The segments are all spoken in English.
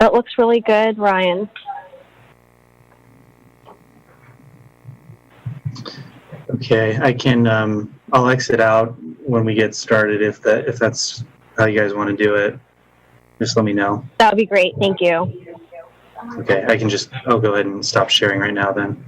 That looks really good, Ryan. Okay, I can. I'll exit out when we get started if that's how you guys want to do it. Just let me know. That would be great. Thank you. Okay, I'll go ahead and stop sharing right now then.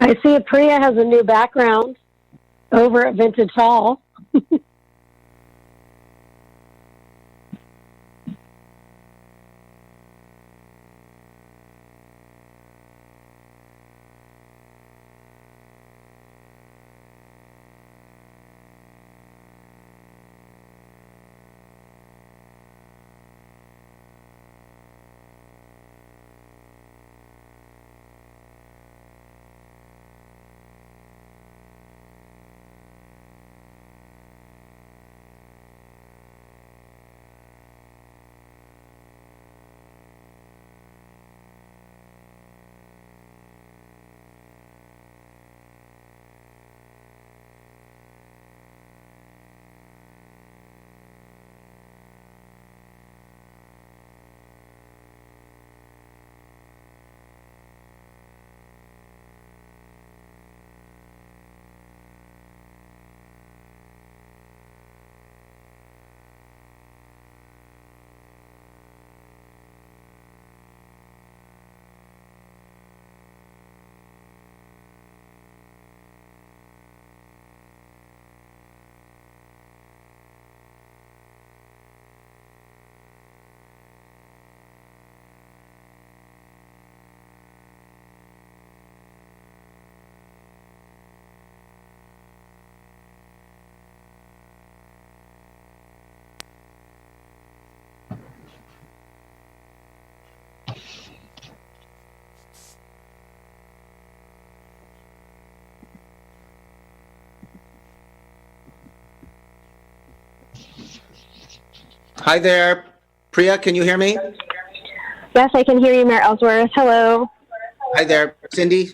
I see Priya has a new background over at Vintage Hall. Hi there. Priya, can you hear me? Yes, I can hear you, Mayor Ellsworth. Hello. Hi there. Cindy?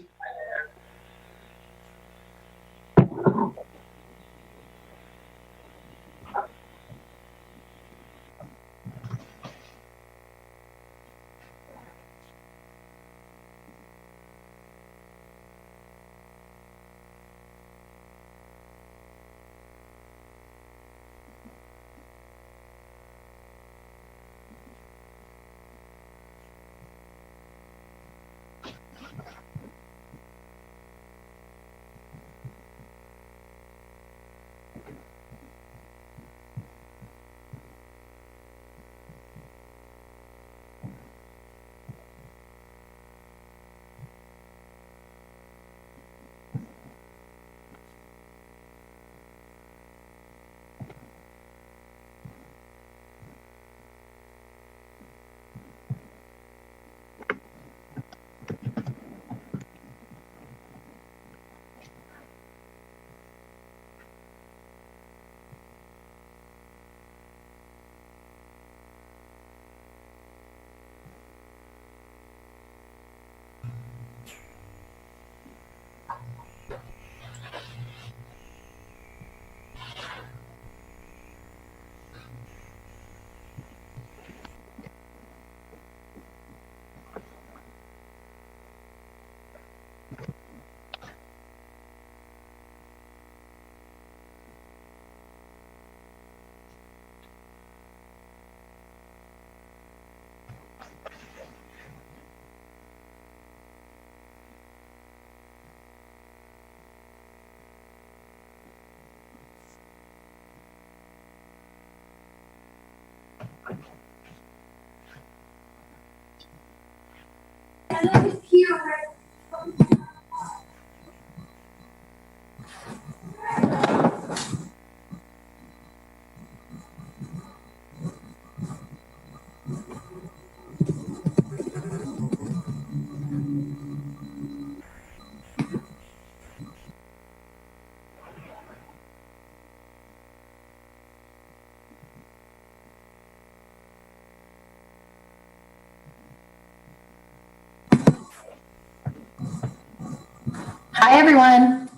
Hi, everyone.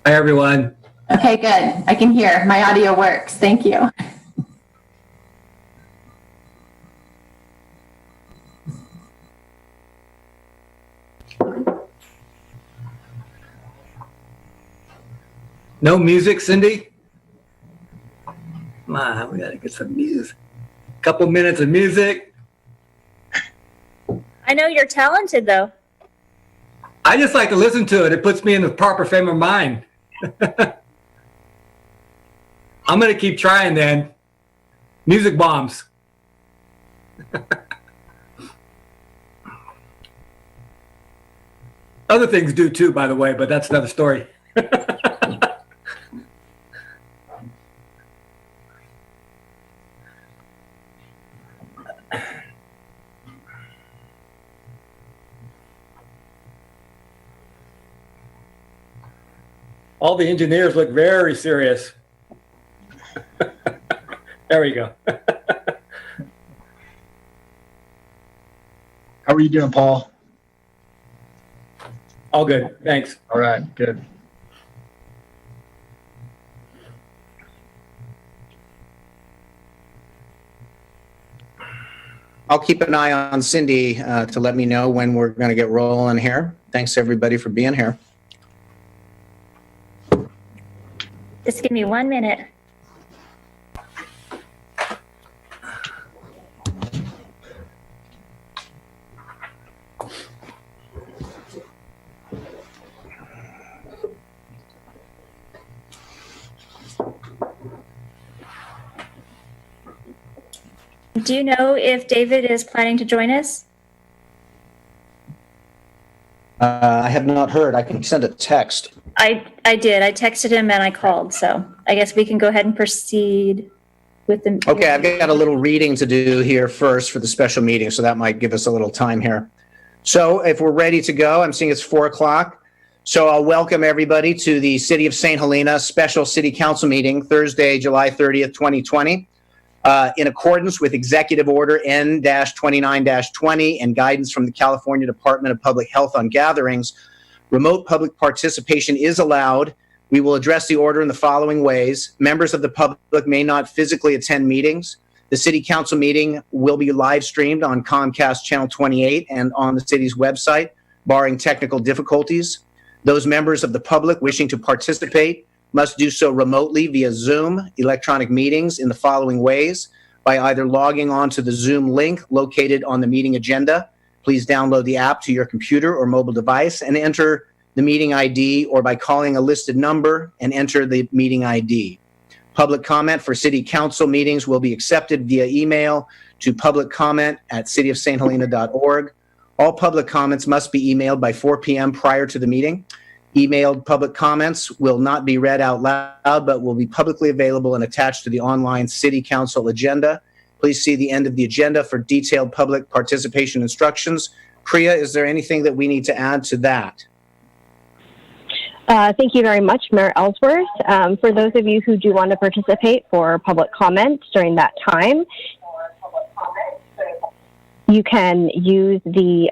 Hi, everyone. Okay, good. I can hear. My audio works. Thank you. No music, Cindy? Come on, we gotta get some music. Couple minutes of music. I know you're talented, though. I just like to listen to it. It puts me in the proper frame of mind. I'm gonna keep trying then. Music bombs. Other things do too, by the way, but that's another story. All the engineers look very serious. There we go. How are you doing, Paul? All good, thanks. All right, good. I'll keep an eye on Cindy to let me know when we're going to get rolling here. Thanks, everybody, for being here. Just give me 1 minute. Do you know if David is planning to join us? I have not heard. I can send a text. I did. I texted him and I called, so I guess we can go ahead and proceed with the. Okay, I've got a little reading to do here first for the special meeting, so that might give us a little time here. So if we're ready to go, I'm seeing it's 4 o'clock. So I'll welcome everybody to the City of St. Helena Special City Council meeting, Thursday, July 30th, 2020. In accordance with Executive Order N-29-20 and guidance from the California Department of Public Health on gatherings, remote public participation is allowed. We will address the order in the following ways. Members of the public may not physically attend meetings. The City Council meeting will be live streamed on Comcast Channel 28 and on the city's website, barring technical difficulties. Those members of the public wishing to participate must do so remotely via Zoom, electronic meetings in the following ways: by either logging on to the Zoom link located on the meeting agenda. Please download the app to your computer or mobile device and enter the meeting ID, or by calling a listed number and enter the meeting ID. Public comment for City Council meetings will be accepted via email to publiccomment@cityofsthelena.org. All public comments must be emailed by 4 p.m. prior to the meeting. Emailed public comments will not be read out loud, but will be publicly available and attached to the online City Council agenda. Please see the end of the agenda for detailed public participation instructions. Priya, is there anything that we need to add to that? Thank you very much, Mayor Ellsworth. For those of you who do want to participate for public comment during that time, you can use the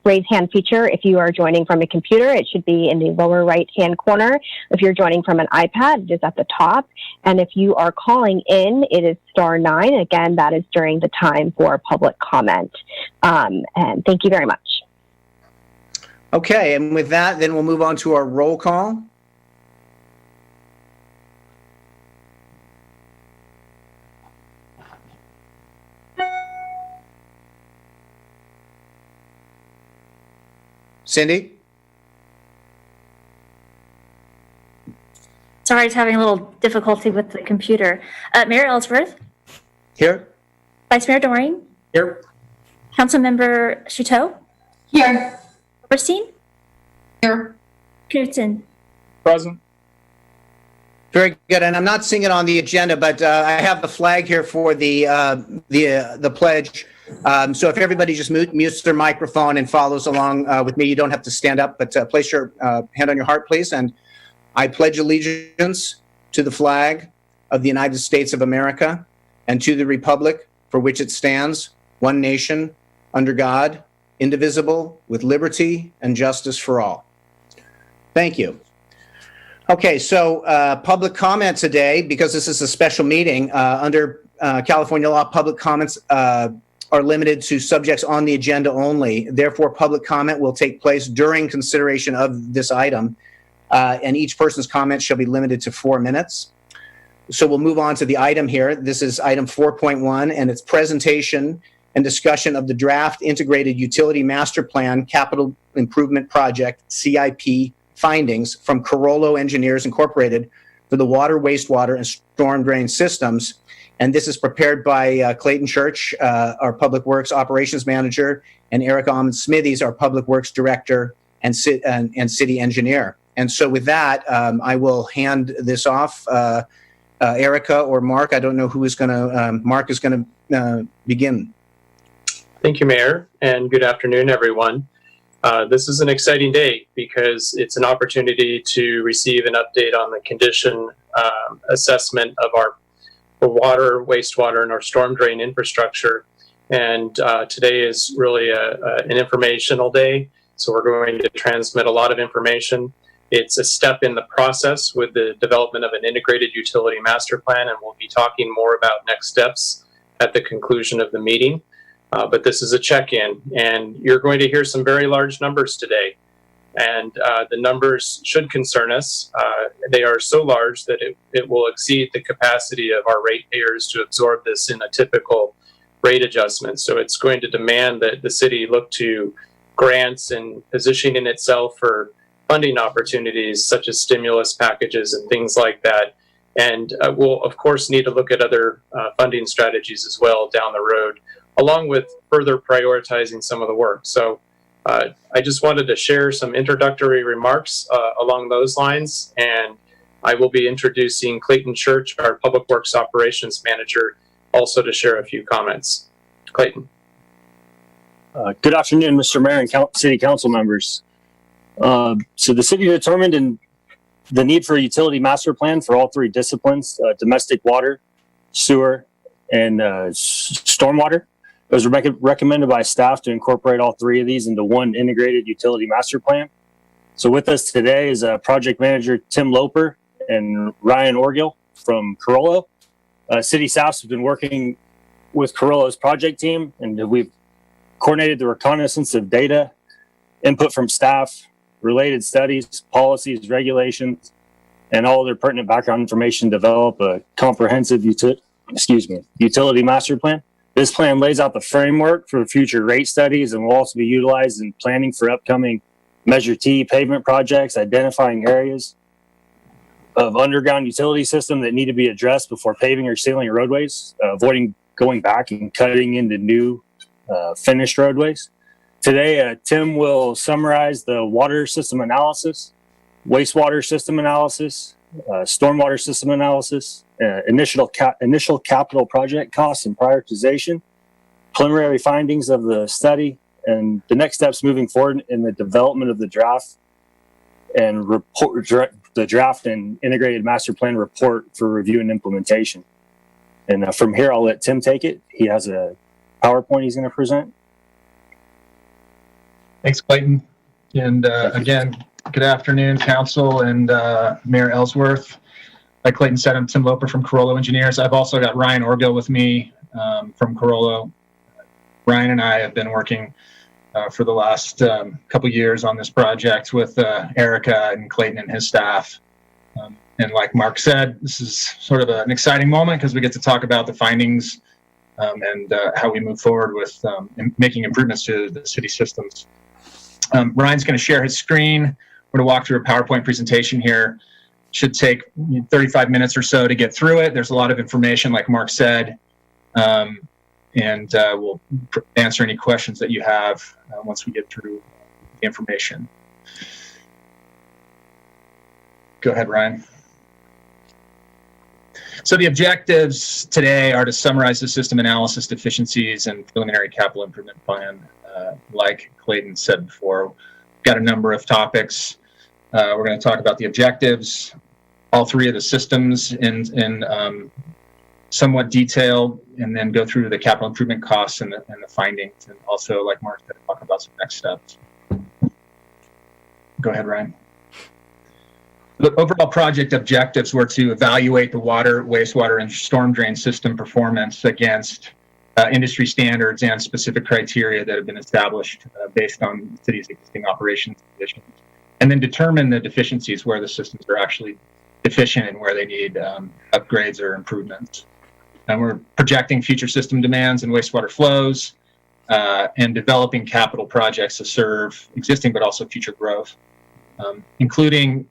raise hand feature. If you are joining from a computer, it should be in the lower right-hand corner. If you're joining from an iPad, it is at the top. And if you are calling in, it is *9. Again, that is during the time for public comment. And thank you very much. Okay, and with that, then we'll move on to our roll call. Cindy? Sorry, I was having a little difficulty with the computer. Mayor Ellsworth? Here? Vice Mayor Doring, Here. Councilmember Chateau, Here. Oberstein, Here. Knudsen. Present. Very good. And I'm not seeing it on the agenda, but I have the flag here for the pledge. So if everybody just mutes their microphone and follows along with me, you don't have to stand up, but place your hand on your heart, please. And I pledge allegiance to the flag of the United States of America and to the republic for which it stands, one nation, under God, indivisible, with liberty and justice for all. Thank you. Okay, so public comment today, because this is a special meeting, under California law, public comments are limited to subjects on the agenda only. Therefore, public comment will take place during consideration of this item, and each person's comment shall be limited to 4 minutes. So we'll move on to the item here. This is item 4.1, and it's presentation and discussion of the draft Integrated Utility Master Plan Capital Improvement Project, CIP, findings from Carollo Engineers Incorporated for the water, wastewater, and storm drain systems. And this is prepared by Clayton Church, our Public Works Operations Manager, and Erica Almond-Smithies, our Public Works Director and City Engineer. And so with that, I will hand this off. Erica or Mark, I don't know who is going to, Mark is going to begin. Thank you, Mayor, and good afternoon, everyone. This is an exciting day because it's an opportunity to receive an update on the condition assessment of our water, wastewater, and our storm drain infrastructure. And today is really an informational day, so we're going to transmit a lot of information. It's a step in the process with the development of an integrated utility master plan, and we'll be talking more about next steps at the conclusion of the meeting. But this is a check-in, and you're going to hear some very large numbers today. And the numbers should concern us. They are so large that it will exceed the capacity of our ratepayers to absorb this in a typical rate adjustment. So it's going to demand that the city look to grants and positioning itself for funding opportunities such as stimulus packages and things like that. And we'll, of course, need to look at other funding strategies as well down the road, along with further prioritizing some of the work. So I just wanted to share some introductory remarks along those lines, and I will be introducing Clayton Church, our Public Works Operations Manager, also to share a few comments. Clayton. Good afternoon, Mr. Mayor and City Council members. So the city determined the need for a utility master plan for all three disciplines, domestic water, sewer, and stormwater. It was recommended by staff to incorporate all three of these into one integrated utility master plan. So with us today is Project Manager Tim Loper and Ryan Orgill from Carollo. City staff's been working with Carollo's project team, and we've coordinated the reconnaissance of data, input from staff, related studies, policies, regulations, and all other pertinent background information to develop a comprehensive utility master plan. This plan lays out the framework for future rate studies and will also be utilized in planning for upcoming Measure T pavement projects, identifying areas of underground utility system that need to be addressed before paving or sealing roadways, avoiding going back and cutting into new finished roadways. Today, Tim will summarize the water system analysis, wastewater system analysis, stormwater system analysis, initial capital project costs and prioritization, preliminary findings of the study, and the next steps moving forward in the development of the draft and the draft and integrated master plan report for review and implementation. And from here, I'll let Tim take it. He has a PowerPoint he's going to present. Thanks, Clayton. And again, good afternoon, Council and Mayor Ellsworth. Like Clayton said, I'm Tim Loper from Carollo Engineers. I've also got Ryan Orgill with me from Carollo. Ryan and I have been working for the last couple years on this project with Erica and Clayton and his staff. And like Mark said, this is sort of an exciting moment because we get to talk about the findings and how we move forward with making improvements to the city systems. Ryan's going to share his screen. We're going to walk through a PowerPoint presentation here. Should take 35 minutes or so to get through it. There's a lot of information, like Mark said. and we'll answer any questions that you have once we get through the information. Go ahead, Ryan. So the objectives today are to summarize the system analysis deficiencies and preliminary capital improvement plan. Like Clayton said before, we've got a number of topics. We're going to talk about the objectives, all three of the systems in somewhat detail, and then go through the capital improvement costs and the findings, and also, like Mark said, talk about some next steps. Go ahead, Ryan. The overall project objectives were to evaluate the water, wastewater, and storm drain system performance against industry standards and specific criteria that have been established based on the city's existing operations conditions, and then determine the deficiencies where the systems are actually deficient and where they need upgrades or improvements. And we're projecting future system demands and wastewater flows and developing capital projects to serve existing but also future growth, including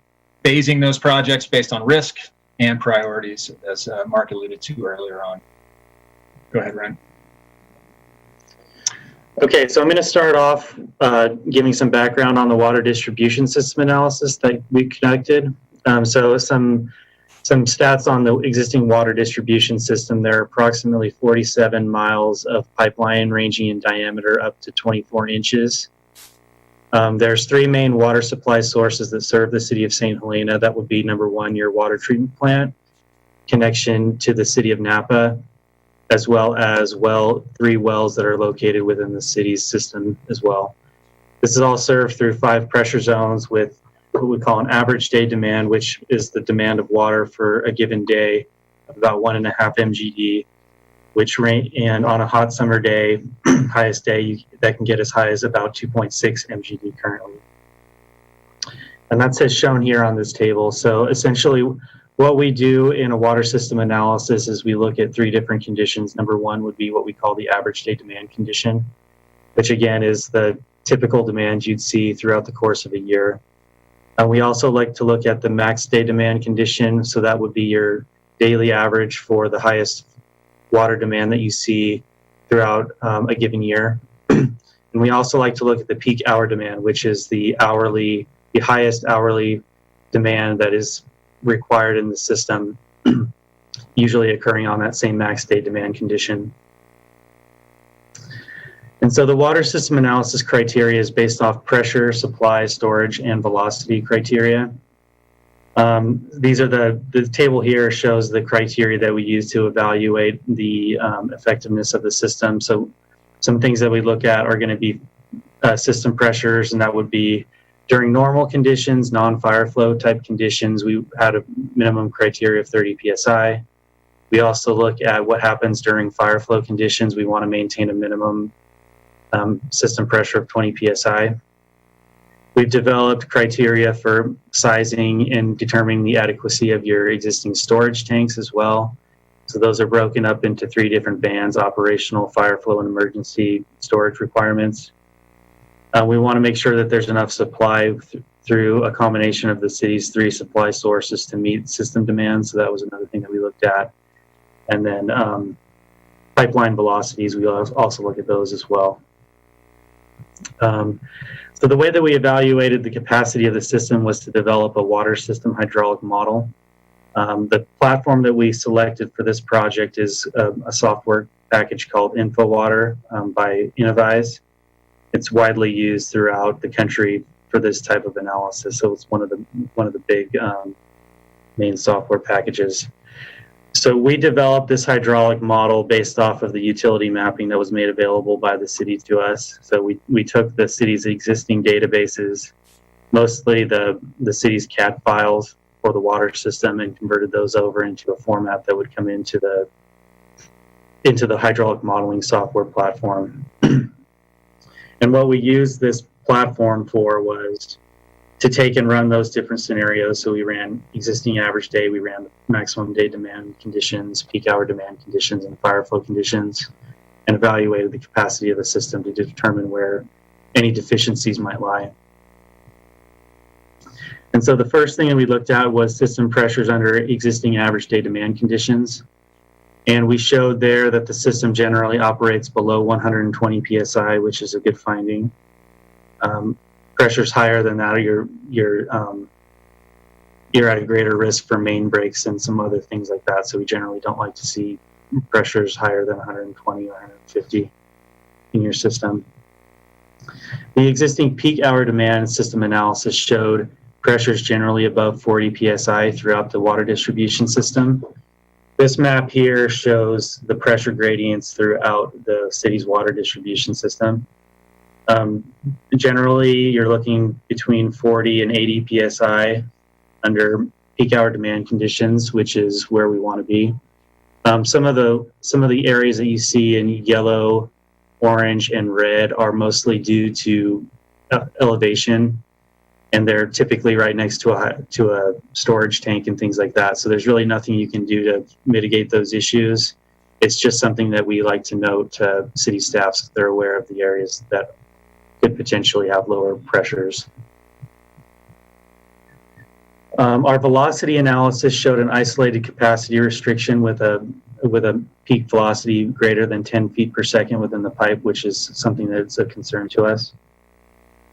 phasing those projects based on risk and priorities, as Mark alluded to earlier on. Go ahead, Ryan. Okay, so I'm going to start off giving some background on the water distribution system analysis that we conducted. So some stats on the existing water distribution system. There are approximately 47 miles of pipeline ranging in diameter up to 24 inches. There's three main water supply sources that serve the city of St. Helena. That would be number one, your water treatment plant, connection to the city of Napa, as well as three wells that are located within the city's system as well. This is all served through 5 pressure zones with what we call an average day demand, which is the demand of water for a given day of about 1.5 MGD, and on a hot summer day, highest day, that can get as high as about 2.6 MGD currently. And that's as shown here on this table. So essentially, what we do in a water system analysis is we look at 3 different conditions. Number one would be what we call the average day demand condition, which again is the typical demand you'd see throughout the course of a year. We also like to look at the max day demand condition. So that would be your daily average for the highest water demand that you see throughout a given year. And we also like to look at the peak hour demand, which is the highest hourly demand that is required in the system, usually occurring on that same max day demand condition. And so the water system analysis criteria is based off pressure, supply, storage, and velocity criteria. These are the table here shows the criteria that we use to evaluate the effectiveness of the system. So some things that we look at are going to be system pressures, and that would be during normal conditions, non-fire flow type conditions. We had a minimum criteria of 30 psi. We also look at what happens during fire flow conditions. We want to maintain a minimum system pressure of 20 psi. We've developed criteria for sizing and determining the adequacy of your existing storage tanks as well. So those are broken up into 3 different bands: operational, fire flow, and emergency storage requirements. We want to make sure that there's enough supply through a combination of the city's 3 supply sources to meet system demands. So that was another thing that we looked at. And then pipeline velocities, we also look at those as well. So the way that we evaluated the capacity of the system was to develop a water system hydraulic model. The platform that we selected for this project is a software package called InfoWater by Innovise. It's widely used throughout the country for this type of analysis. So it's one of the big main software packages. So we developed this hydraulic model based off of the utility mapping that was made available by the city to us. So we took the city's existing databases, mostly the city's CAD files for the water system, and converted those over into a format that would come into the hydraulic modeling software platform. And what we used this platform for was to take and run those different scenarios. So we ran existing average day, we ran the maximum day demand conditions, peak hour demand conditions, and fire flow conditions, and evaluated the capacity of the system to determine where any deficiencies might lie. And so the first thing that we looked at was system pressures under existing average day demand conditions. And we showed there that the system generally operates below 120 psi, which is a good finding. Pressures higher than that, you're at a greater risk for main breaks and some other things like that. So we generally don't like to see pressures higher than 120 or 150 in your system. The existing peak hour demand system analysis showed pressures generally above 40 psi throughout the water distribution system. This map here shows the pressure gradients throughout the city's water distribution system. Generally, you're looking between 40 and 80 psi under peak hour demand conditions, which is where we want to be. Some of the areas that you see in yellow, orange, and red are mostly due to elevation, and they're typically right next to a storage tank and things like that. So there's really nothing you can do to mitigate those issues. It's just something that we like to note to city staff so they're aware of the areas that could potentially have lower pressures. Our velocity analysis showed an isolated capacity restriction with a peak velocity greater than 10 feet per second within the pipe, which is something that's a concern to us.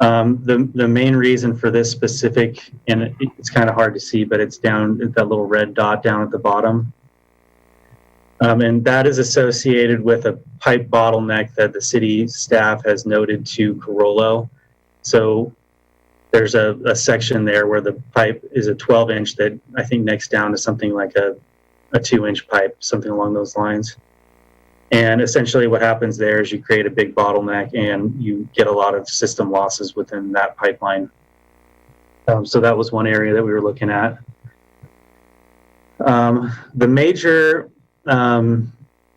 The main reason for this specific, and it's kind of hard to see, but it's down at that little red dot down at the bottom. And that is associated with a pipe bottleneck that the city staff has noted to Carollo. So there's a section there where the pipe is a 12-inch that I think necks down to something like a 2-inch pipe, something along those lines. And essentially what happens there is you create a big bottleneck and you get a lot of system losses within that pipeline. So that was one area that we were looking at. The major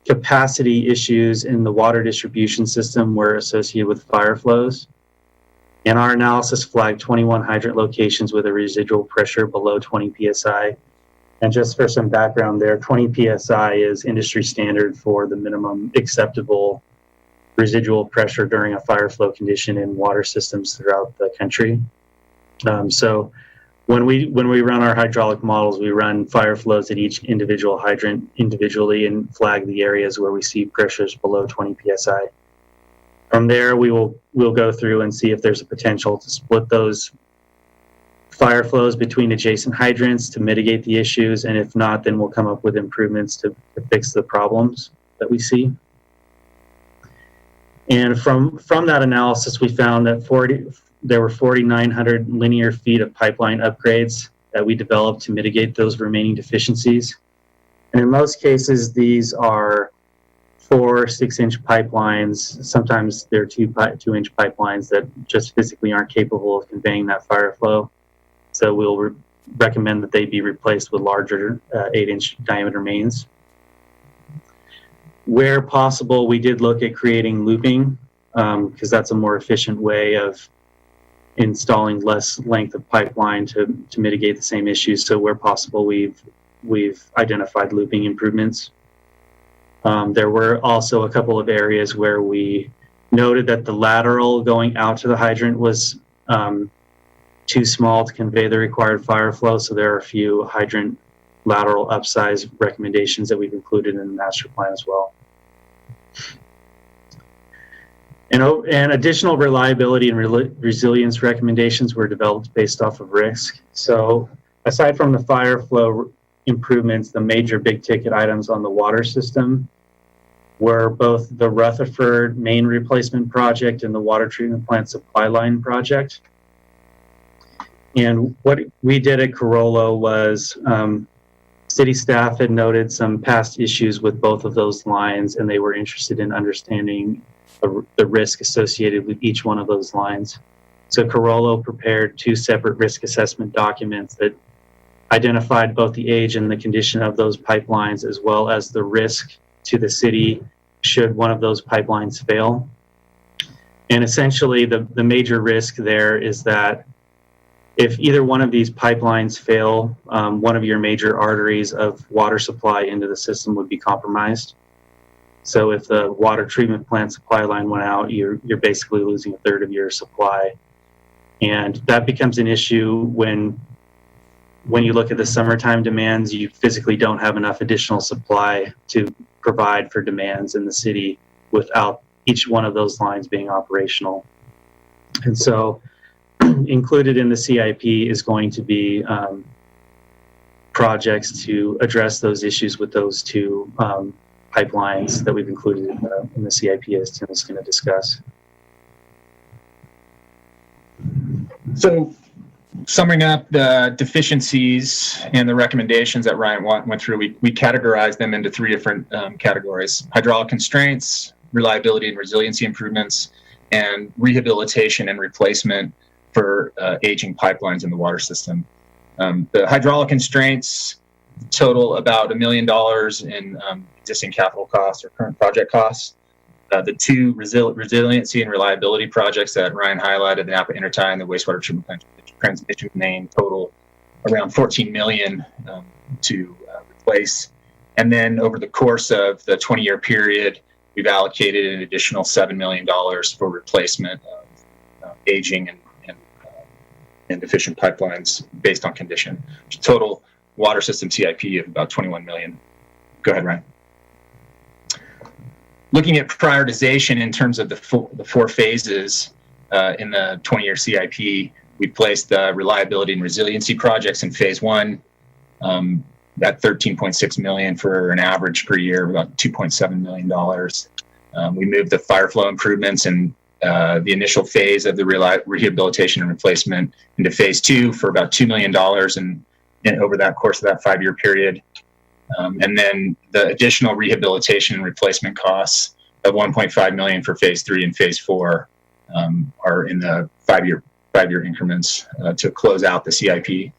capacity issues in the water distribution system were associated with fire flows. And our analysis flagged 21 hydrant locations with a residual pressure below 20 psi. And just for some background there, 20 psi is industry standard for the minimum acceptable residual pressure during a fire flow condition in water systems throughout the country. So when we run our hydraulic models, we run fire flows at each individual hydrant individually and flag the areas where we see pressures below 20 psi. From there, we'll go through and see if there's a potential to split those fire flows between adjacent hydrants to mitigate the issues, and if not, then we'll come up with improvements to fix the problems that we see. And from that analysis, we found that there were 4,900 linear feet of pipeline upgrades that we developed to mitigate those remaining deficiencies. And in most cases, these are 4 6-inch pipelines. Sometimes they're 2-inch pipelines that just physically aren't capable of conveying that fire flow. So we'll recommend that they be replaced with larger 8-inch diameter mains. Where possible, we did look at creating looping because that's a more efficient way of installing less length of pipeline to mitigate the same issues. So where possible, we've identified looping improvements. There were also a couple of areas where we noted that the lateral going out to the hydrant was too small to convey the required fire flow. So there are a few hydrant lateral upsize recommendations that we've included in the master plan as well. And additional reliability and resilience recommendations were developed based off of risk. So aside from the fire flow improvements, the major big ticket items on the water system were both the Rutherford main replacement project and the water treatment plant supply line project. And what we did at Carollo was city staff had noted some past issues with both of those lines, and they were interested in understanding the risk associated with each one of those lines. So Carollo prepared 2 separate risk assessment documents that identified both the age and the condition of those pipelines, as well as the risk to the city should one of those pipelines fail. And essentially the major risk there is that if either one of these pipelines fail, one of your major arteries of water supply into the system would be compromised. So if the water treatment plant supply line went out, you're basically losing a third of your supply. And that becomes an issue when you look at the summertime demands, you physically don't have enough additional supply to provide for demands in the city without each one of those lines being operational. And so included in the CIP is going to be projects to address those issues with those two pipelines that we've included in the CIP, as Tim is going to discuss. So, summing up the deficiencies and the recommendations that Ryan went through, we categorized them into three different categories: hydraulic constraints, reliability and resiliency improvements, and rehabilitation and replacement for aging pipelines in the water system. The hydraulic constraints total about $1 million in existing capital costs or current project costs. The two resiliency and reliability projects that Ryan highlighted, the Napa Intertie and the wastewater treatment plant transmission main, total around $14 million to replace. And then over the course of the 20-year period, we've allocated an additional $7 million for replacement of aging and deficient pipelines based on condition. Total water system CIP of about $21 million. Go ahead, Ryan. Looking at prioritization in terms of the four phases in the 20-year CIP, we placed the reliability and resiliency projects in phase one at $13.6 million for an average per year of about $2.7 million. We moved the fire flow improvements and the initial phase of the rehabilitation and replacement into phase two for about $2 million and over that course of that 5-year period. And then the additional rehabilitation and replacement costs of $1.5 million for phase three and phase four are in the five-year increments to close out the CIP.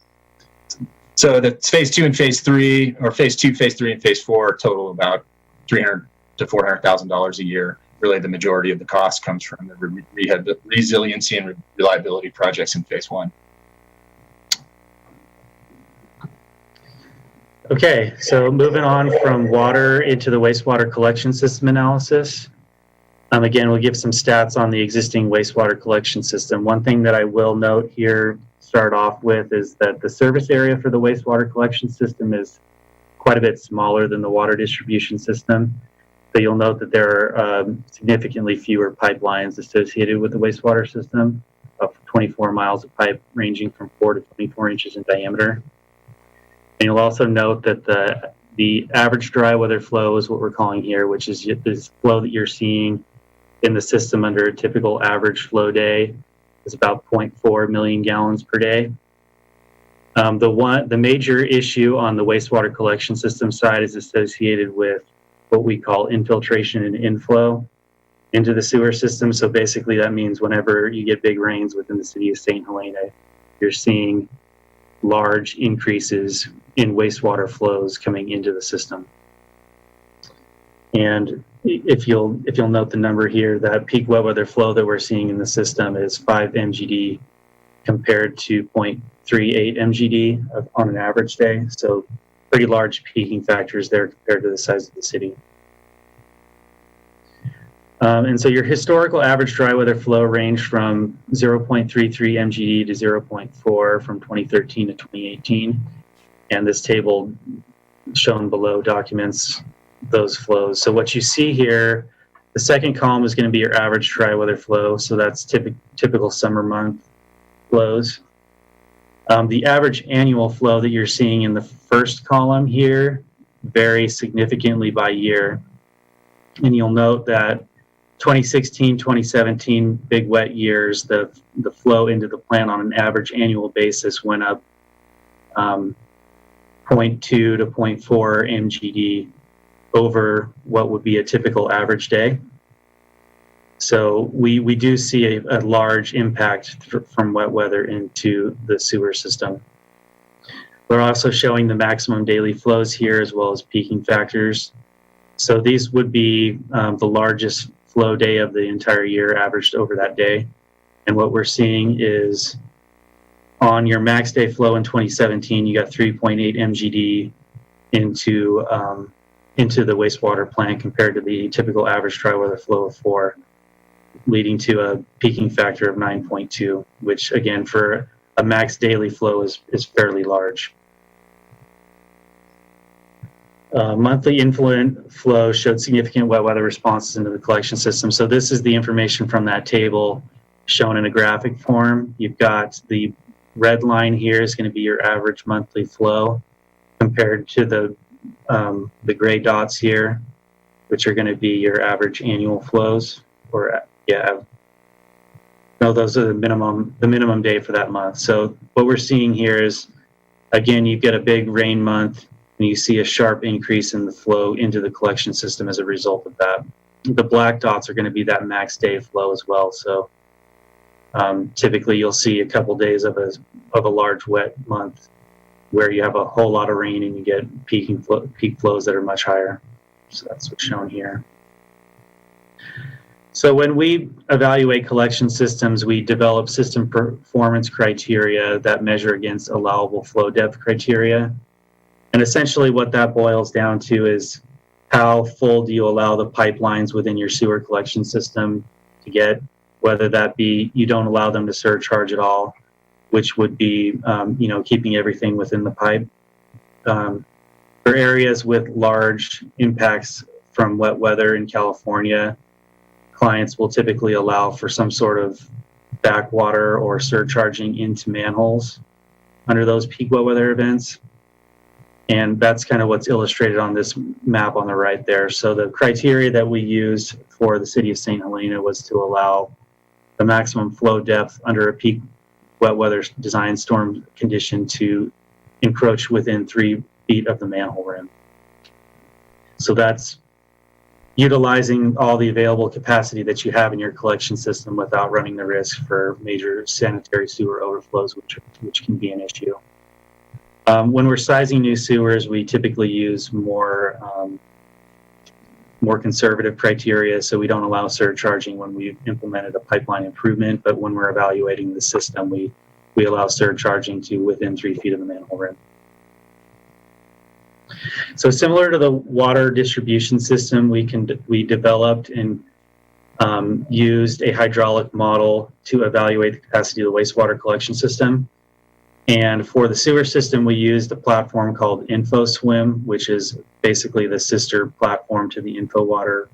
So the phase two and phase three, or phase two, phase three, and phase four total about $300,000 to $400,000 a year. Really, the majority of the cost comes from the resiliency and reliability projects in phase one. Okay, so moving on from water into the wastewater collection system analysis. Again, we'll give some stats on the existing wastewater collection system. One thing that I will note here, start off with, is that the service area for the wastewater collection system is quite a bit smaller than the water distribution system. So you'll note that there are significantly fewer pipelines associated with the wastewater system, up 24 miles of pipe ranging from 4 to 24 inches in diameter. And you'll also note that the average dry weather flow is what we're calling here, which is this flow that you're seeing in the system under a typical average flow day is about 0.4 million gallons per day. The major issue on the wastewater collection system side is associated with what we call infiltration and inflow into the sewer system. So basically that means whenever you get big rains within the city of St. Helena, you're seeing large increases in wastewater flows coming into the system. And if you'll note the number here, that peak wet weather flow that we're seeing in the system is 5 MGD compared to 0.38 MGD on an average day. So pretty large peaking factors there compared to the size of the city. And so your historical average dry weather flow ranged from 0.33 MGD to 0.4 from 2013 to 2018. And this table shown below documents those flows. So what you see here, the second column is going to be your average dry weather flow. So that's typical summer month flows. The average annual flow that you're seeing in the first column here varies significantly by year. And you'll note that 2016, 2017 big wet years, the flow into the plant on an average annual basis went up 0.2 to 0.4 MGD over what would be a typical average day. So we do see a large impact from wet weather into the sewer system. We're also showing the maximum daily flows here as well as peaking factors. So these would be the largest flow day of the entire year averaged over that day. And what we're seeing is on your max day flow in 2017, you got 3.8 MGD into the wastewater plant compared to the typical average dry weather flow of 4, leading to a peaking factor of 9.2, which again for a max daily flow is fairly large. Monthly influent flow showed significant wet weather responses into the collection system. So this is the information from that table shown in a graphic form. You've got the red line here is going to be your average monthly flow compared to the gray dots here, which are going to be your average annual flows. Or no, those are the minimum day for that month. So what we're seeing here is, again, you get a big rain month and you see a sharp increase in the flow into the collection system as a result of that. The black dots are going to be that max day flow as well. So typically you'll see a couple days of a large wet month where you have a whole lot of rain and you get peak flows that are much higher. So that's what's shown here. So when we evaluate collection systems, we develop system performance criteria that measure against allowable flow depth criteria. And essentially what that boils down to is how full do you allow the pipelines within your sewer collection system to get, whether that be you don't allow them to surcharge at all, which would be keeping everything within the pipe. For areas with large impacts from wet weather in California, clients will typically allow for some sort of backwater or surcharging into manholes under those peak wet weather events. And that's kind of what's illustrated on this map on the right there. So the criteria that we used for the city of St. Helena was to allow the maximum flow depth under a peak wet weather design storm condition to encroach within 3 feet of the manhole rim. So that's utilizing all the available capacity that you have in your collection system without running the risk for major sanitary sewer overflows, which can be an issue. When we're sizing new sewers, we typically use more conservative criteria, so we don't allow surcharging when we've implemented a pipeline improvement, but when we're evaluating the system, we allow surcharging to within 3 feet of the manhole rim. So similar to the water distribution system, we developed and used a hydraulic model to evaluate the capacity of the wastewater collection system. And for the sewer system, we used a platform called InfoSwim, which is basically the sister platform to the InfoWater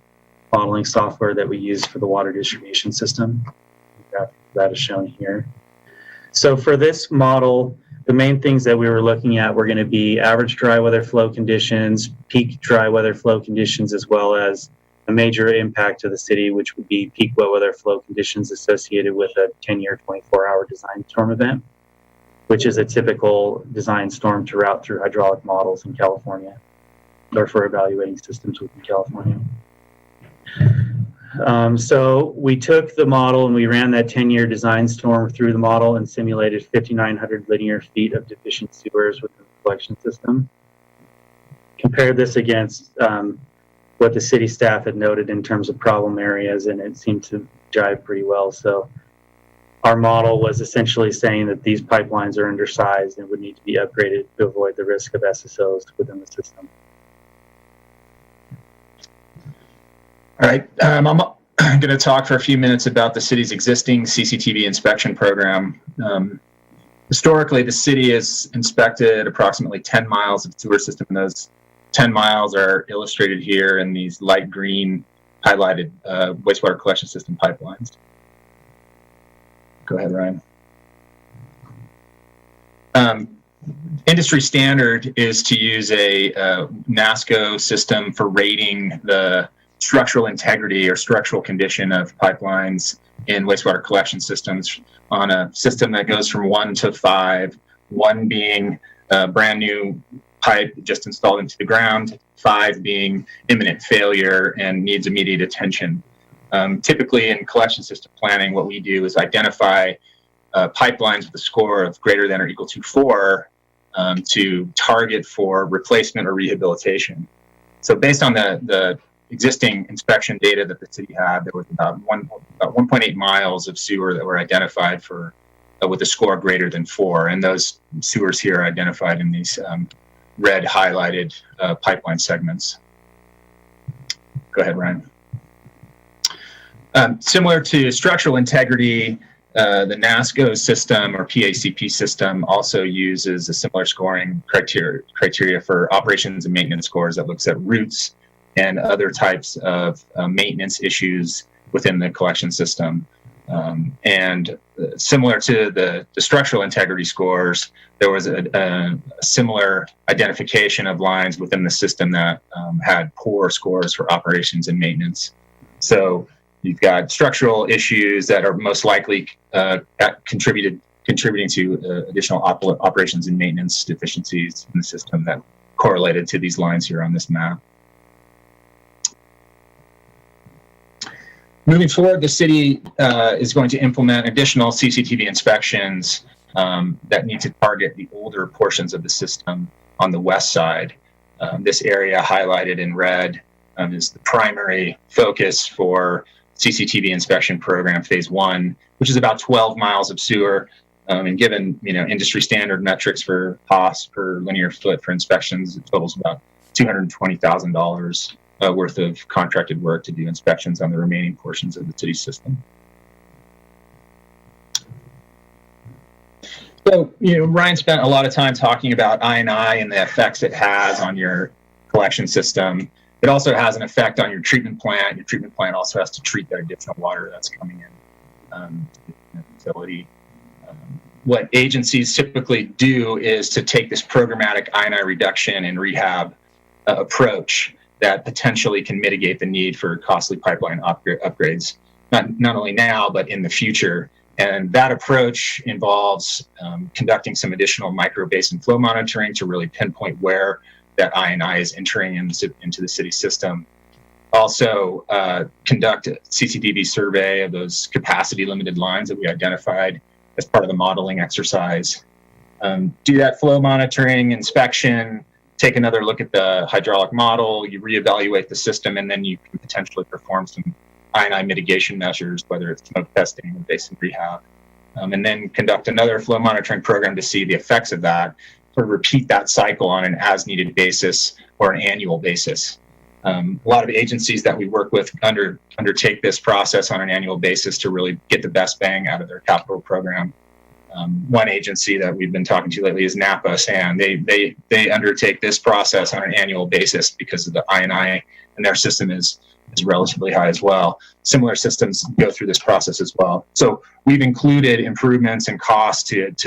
modeling software that we use for the water distribution system. That is shown here. So for this model, the main things that we were looking at were going to be average dry weather flow conditions, peak dry weather flow conditions, as well as a major impact to the city, which would be peak wet weather flow conditions associated with a 10-year, 24-hour design storm event, which is a typical design storm to route through hydraulic models in California, or for evaluating systems within California. So we took the model and we ran that 10-year design storm through the model and simulated 5,900 linear feet of deficient sewers within the collection system. Compared this against what the city staff had noted in terms of problem areas, and it seemed to jive pretty well. So our model was essentially saying that these pipelines are undersized and would need to be upgraded to avoid the risk of SSOs within the system. All right, I'm going to talk for a few minutes about the city's existing CCTV inspection program. Historically, the city has inspected approximately 10 miles of sewer system, and those 10 miles are illustrated here in these light green highlighted wastewater collection system pipelines. Go ahead, Ryan. Industry standard is to use a NASCO system for rating the structural integrity or structural condition of pipelines in wastewater collection systems on a system that goes from 1 to 5, 1 being a brand new pipe just installed into the ground, 5 being imminent failure and needs immediate attention. Typically in collection system planning, what we do is identify pipelines with a score of greater than or equal to 4 to target for replacement or rehabilitation. So based on the existing inspection data that the city had, there was about 1.8 miles of sewer that were identified for with a score greater than 4, and those sewers here are identified in these red highlighted pipeline segments. Go ahead, Ryan. Similar to structural integrity, the NASCO system or PACP system also uses a similar scoring criteria for operations and maintenance scores that looks at routes and other types of maintenance issues within the collection system. And similar to the structural integrity scores, there was a similar identification of lines within the system that had poor scores for operations and maintenance. So you've got structural issues that are most likely contributing to additional operations and maintenance deficiencies in the system that correlated to these lines here on this map. Moving forward, the city is going to implement additional CCTV inspections that need to target the older portions of the system on the west side. This area highlighted in red is the primary focus for CCTV inspection program phase 1, which is about 12 miles of sewer. And given industry standard metrics for cost per linear foot for inspections, it totals about $220,000 worth of contracted work to do inspections on the remaining portions of the city system. So, Ryan spent a lot of time talking about I&I and the effects it has on your collection system. It also has an effect on your treatment plant. Your treatment plant also has to treat that additional water that's coming in the facility. What agencies typically do is to take this programmatic I&I reduction and rehab approach that potentially can mitigate the need for costly pipeline upgrades, not only now, but in the future. And that approach involves conducting some additional micro-basin flow monitoring to really pinpoint where that I&I is entering into the city system. Also, conduct a CCTV survey of those capacity-limited lines that we identified as part of the modeling exercise. Do that flow monitoring, inspection, take another look at the hydraulic model, you reevaluate the system, and then you can potentially perform some I&I mitigation measures, whether it's smoke testing or basin rehab, and then conduct another flow monitoring program to see the effects of that, sort of repeat that cycle on an as-needed basis or an annual basis. A lot of agencies that we work with undertake this process on an annual basis to really get the best bang out of their capital program. One agency that we've been talking to lately is Napa Sand. They undertake this process on an annual basis because of the I&I, and their system is relatively high as well. Similar systems go through this process as well. So we've included improvements and costs to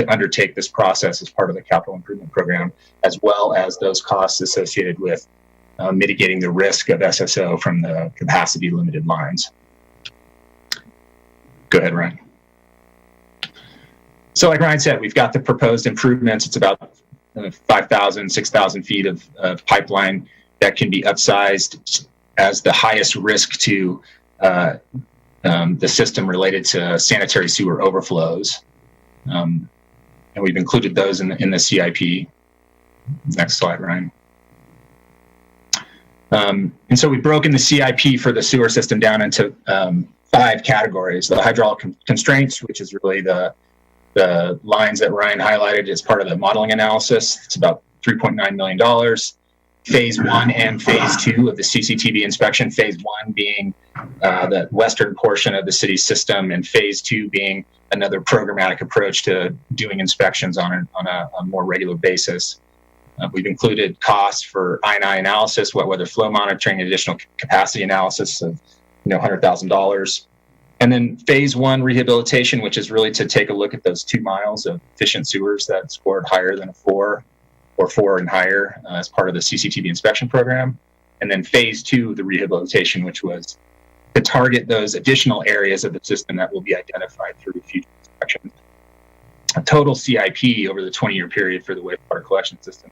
undertake this process as part of the capital improvement program, as well as those costs associated with mitigating the risk of SSO from the capacity limited lines. Go ahead, Ryan. So like Ryan said, we've got the proposed improvements. It's about 5,000, 6,000 feet of pipeline that can be upsized as the highest risk to the system related to sanitary sewer overflows. And we've included those in the CIP. Next slide, Ryan. And so we've broken the CIP for the sewer system down into 5 categories. The hydraulic constraints, which is really the lines that Ryan highlighted as part of the modeling analysis. It's about $3.9 million. Phase 1 and phase 2 of the CCTV inspection. Phase 1 being the western portion of the city system, and phase 2 being another programmatic approach to doing inspections on a more regular basis. We've included costs for I&I analysis, wet weather flow monitoring, additional capacity analysis of $100,000. And then phase 1 rehabilitation, which is really to take a look at those 2 miles of efficient sewers that scored higher than a 4 or 4 and higher as part of the CCTV inspection program. And then phase 2, the rehabilitation, which was to target those additional areas of the system that will be identified through future inspections. A total CIP over the 20-year period for the wastewater collection system,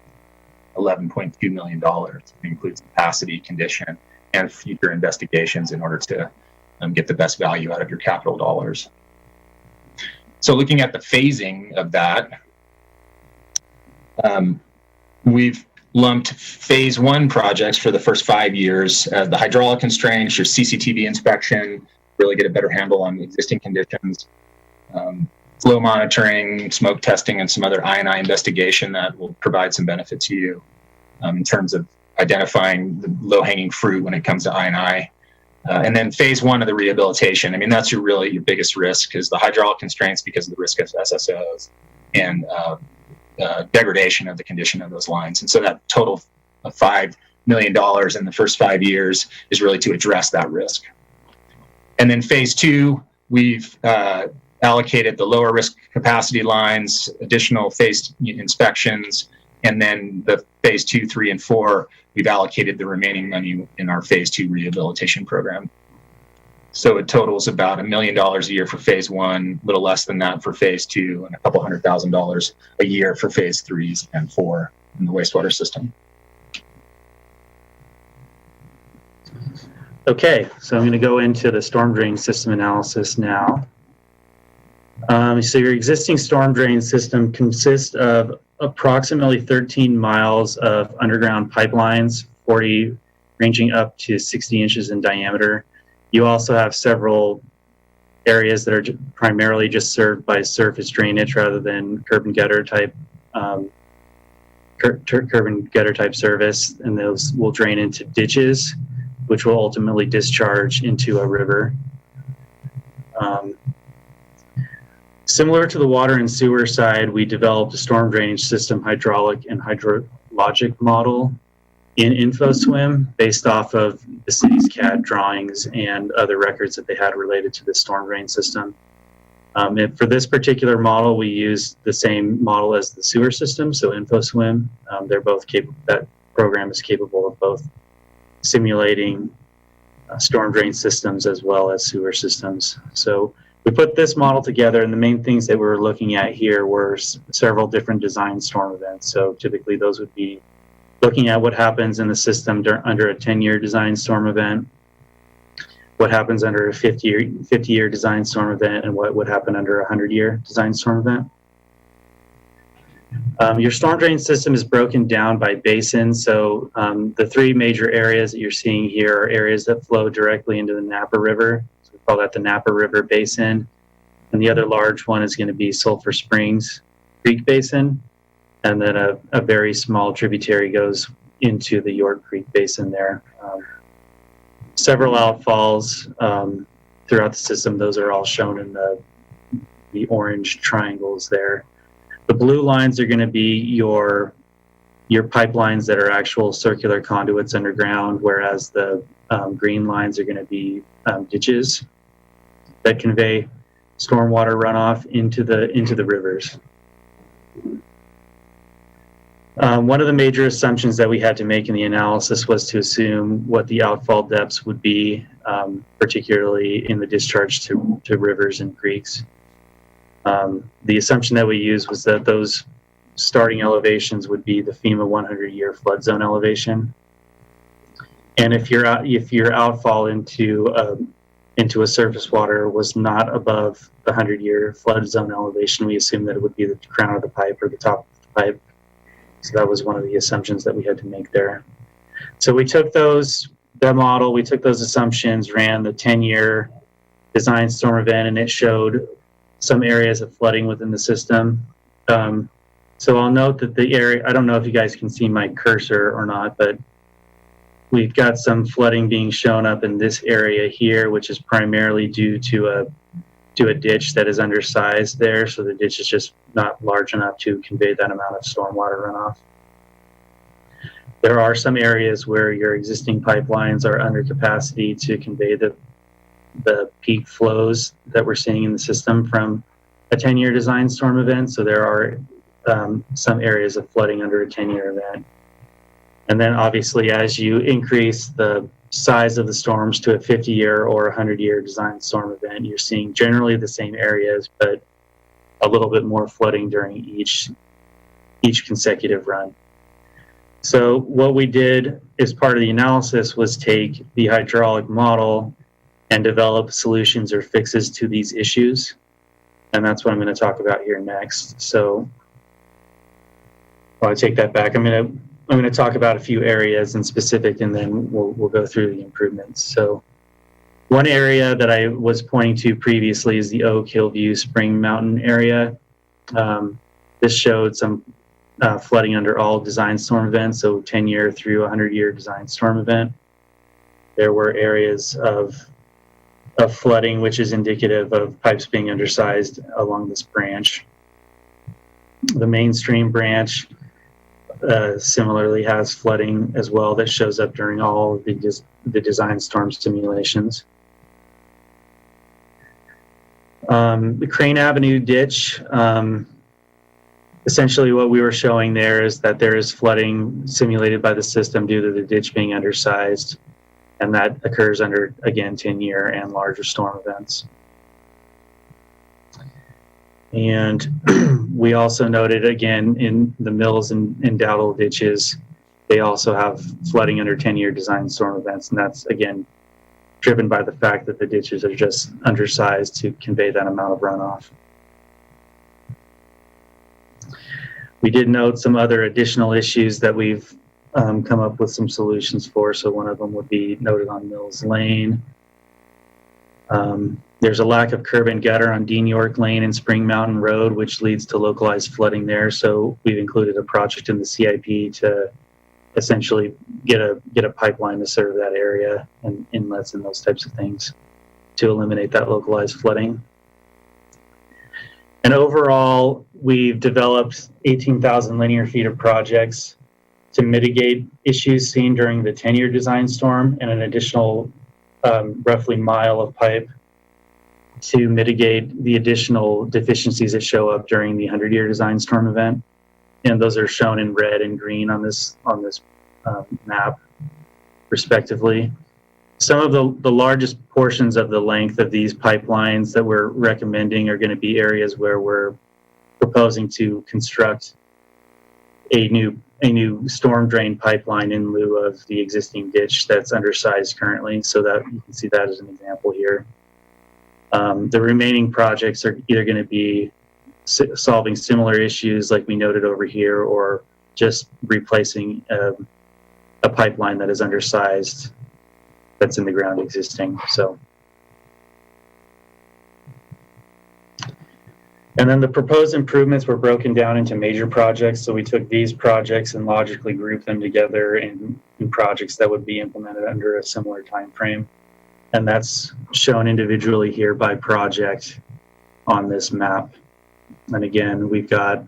$11.2 million. It includes capacity, condition, and future investigations in order to get the best value out of your capital dollars. So looking at the phasing of that, we've lumped phase 1 projects for the first 5 years, the hydraulic constraints, your CCTV inspection, really get a better handle on existing conditions, flow monitoring, smoke testing, and some other I&I investigation that will provide some benefit to you in terms of identifying the low-hanging fruit when it comes to I&I. And then phase one of the rehabilitation, I mean, that's really your biggest risk, is the hydraulic constraints because of the risk of SSOs and degradation of the condition of those lines. And so that total of $5 million in the first 5 years is really to address that risk. And then phase two, we've allocated the lower risk capacity lines, additional phase inspections, and then the phase 2, 3, and 4, we've allocated the remaining money in our phase 2 rehabilitation program. So it totals about $1 million a year for phase 1, a little less than that for phase 2, and a couple $100,000 a year for phase 3 and 4 in the wastewater system. Okay, so I'm going to go into the storm drain system analysis now. So your existing storm drain system consists of approximately 13 miles of underground pipelines, 40 ranging up to 60 inches in diameter. You also have several areas that are primarily just served by surface drainage rather than curb and gutter type service, and those will drain into ditches, which will ultimately discharge into a river. Similar to the water and sewer side, we developed a storm drainage system hydraulic and hydrologic model in InfoSwim based off of the city's CAD drawings and other records that they had related to the storm drain system. And for this particular model, we used the same model as the sewer system, so InfoSwim. They're both capable. That program is capable of both simulating storm drain systems as well as sewer systems. So we put this model together, and the main things that we were looking at here were several different design storm events. So typically those would be looking at what happens in the system under a 10-year design storm event, what happens under a 50-year design storm event, and what would happen under a 100-year design storm event. Your storm drain system is broken down by basin. So the three major areas that you're seeing here are areas that flow directly into the Napa River. So we call that the Napa River Basin. And the other large one is going to be Sulphur Springs Creek Basin. And then a very small tributary goes into the York Creek Basin there. Several outfalls throughout the system. Those are all shown in the orange triangles there. The blue lines are going to be your pipelines that are actual circular conduits underground, whereas the green lines are going to be ditches that convey stormwater runoff into the rivers. One of the major assumptions that we had to make in the analysis was to assume what the outfall depths would be, particularly in the discharge to rivers and creeks. The assumption that we used was that those starting elevations would be the FEMA 100-year flood zone elevation. And if your outfall into a surface water was not above the 100-year flood zone elevation, we assumed that it would be the crown of the pipe or the top of the pipe. So that was one of the assumptions that we had to make there. So we took that model, we took those assumptions, ran the 10-year design storm event, and it showed some areas of flooding within the system. So I'll note that the area, I don't know if you guys can see my cursor or not, but we've got some flooding being shown up in this area here, which is primarily due to a ditch that is undersized there. So the ditch is just not large enough to convey that amount of stormwater runoff. There are some areas where your existing pipelines are under capacity to convey the peak flows that we're seeing in the system from a 10-year design storm event. So there are some areas of flooding under a 10-year event. And then obviously as you increase the size of the storms to a 50-year or 100-year design storm event, you're seeing generally the same areas, but a little bit more flooding during each consecutive run. So what we did as part of the analysis was take the hydraulic model and develop solutions or fixes to these issues. And that's what I'm going to talk about here next. So I'll take that back. I'm going to talk about a few areas in specific, and then we'll go through the improvements. So one area that I was pointing to previously is the Oak Hillview Spring Mountain area. This showed some flooding under all design storm events, so 10-year through 100-year design storm event. there were areas of flooding, which is indicative of pipes being undersized along this branch. The mainstream branch similarly has flooding as well that shows up during all of the design storm simulations. The Crane Avenue ditch, essentially what we were showing there is that there is flooding simulated by the system due to the ditch being undersized, and that occurs under, again, 10-year and larger storm events. And we also noted, again, in the Mills and Dowdle ditches, they also have flooding under 10-year design storm events, and that's, again, driven by the fact that the ditches are just undersized to convey that amount of runoff. We did note some other additional issues that we've come up with some solutions for. So one of them would be noted on Mills Lane. There's a lack of curb and gutter on Dean York Lane and Spring Mountain Road, which leads to localized flooding there. So we've included a project in the CIP to essentially get a pipeline to serve that area and inlets and those types of things to eliminate that localized flooding. And overall, we've developed 18,000 linear feet of projects to mitigate issues seen during the 10-year design storm, and an additional roughly mile of pipe to mitigate the additional deficiencies that show up during the 100-year design storm event. And those are shown in red and green on this map, respectively. Some of the largest portions of the length of these pipelines that we're recommending are going to be areas where we're proposing to construct a new storm drain pipeline in lieu of the existing ditch that's undersized currently. So that you can see that as an example here. The remaining projects are either going to be solving similar issues like we noted over here, or just replacing a pipeline that is undersized that's in the ground existing. So, and then the proposed improvements were broken down into major projects. So we took these projects and logically grouped them together in projects that would be implemented under a similar time frame. And that's shown individually here by project on this map. And again, we've got,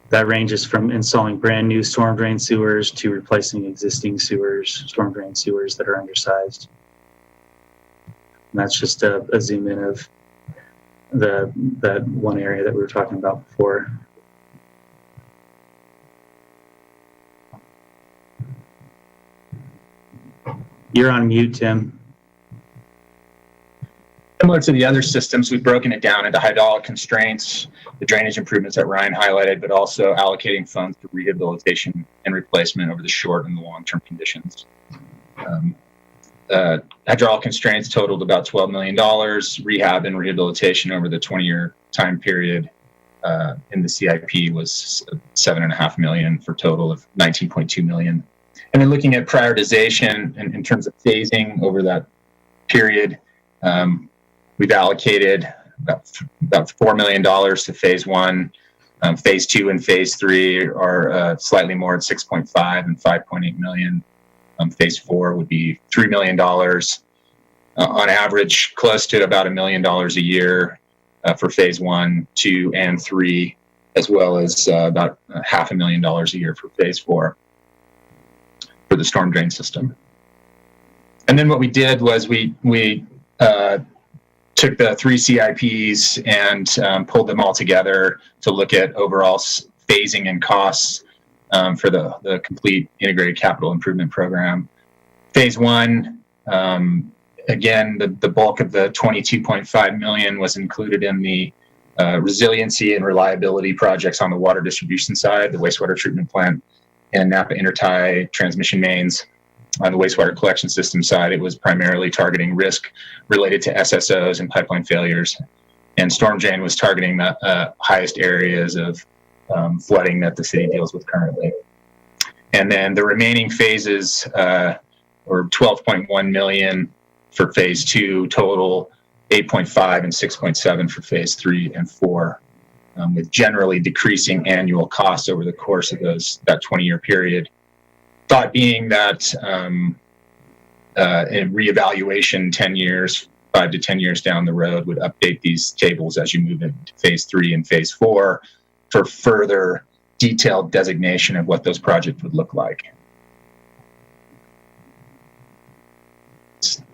that ranges from installing brand new storm drain sewers to replacing existing sewers, storm drain sewers that are undersized. And that's just a zoom in of that one area that we were talking about before. You're on mute, Tim. Similar to the other systems, we've broken it down into hydraulic constraints, the drainage improvements that Ryan highlighted, but also allocating funds for rehabilitation and replacement over the short and the long-term conditions. Hydraulic constraints totaled about $12 million, rehab and rehabilitation over the 20-year time period in the CIP was $7.5 million for a total of $19.2 million. And then looking at prioritization in terms of phasing over that period, we've allocated about $4 million to phase one. Phase two and phase three are slightly more at 6.5 and 5.8 million. Phase four would be $3 million. On average, close to about $1 million a year for phase one, two, and three, as well as about $500,000 a year for phase four for the storm drain system. And then what we did was we took the three CIPs and pulled them all together to look at overall phasing and costs for the complete integrated capital improvement program. Phase one, again, the bulk of the $22.5 million was included in the resiliency and reliability projects on the water distribution side, the wastewater treatment plant and Napa intertie transmission mains. On the wastewater collection system side, it was primarily targeting risk related to SSOs and pipeline failures. And storm drain was targeting the highest areas of flooding that the city deals with currently. And then the remaining phases were $12.1 million for phase two, total 8.5 and 6.7 for phase three and four, with generally decreasing annual costs over the course of that 20-year period. Thought being that and reevaluation 10 years, 5 to 10 years down the road would update these tables as you move into phase 3 and phase 4 for further detailed designation of what those projects would look like.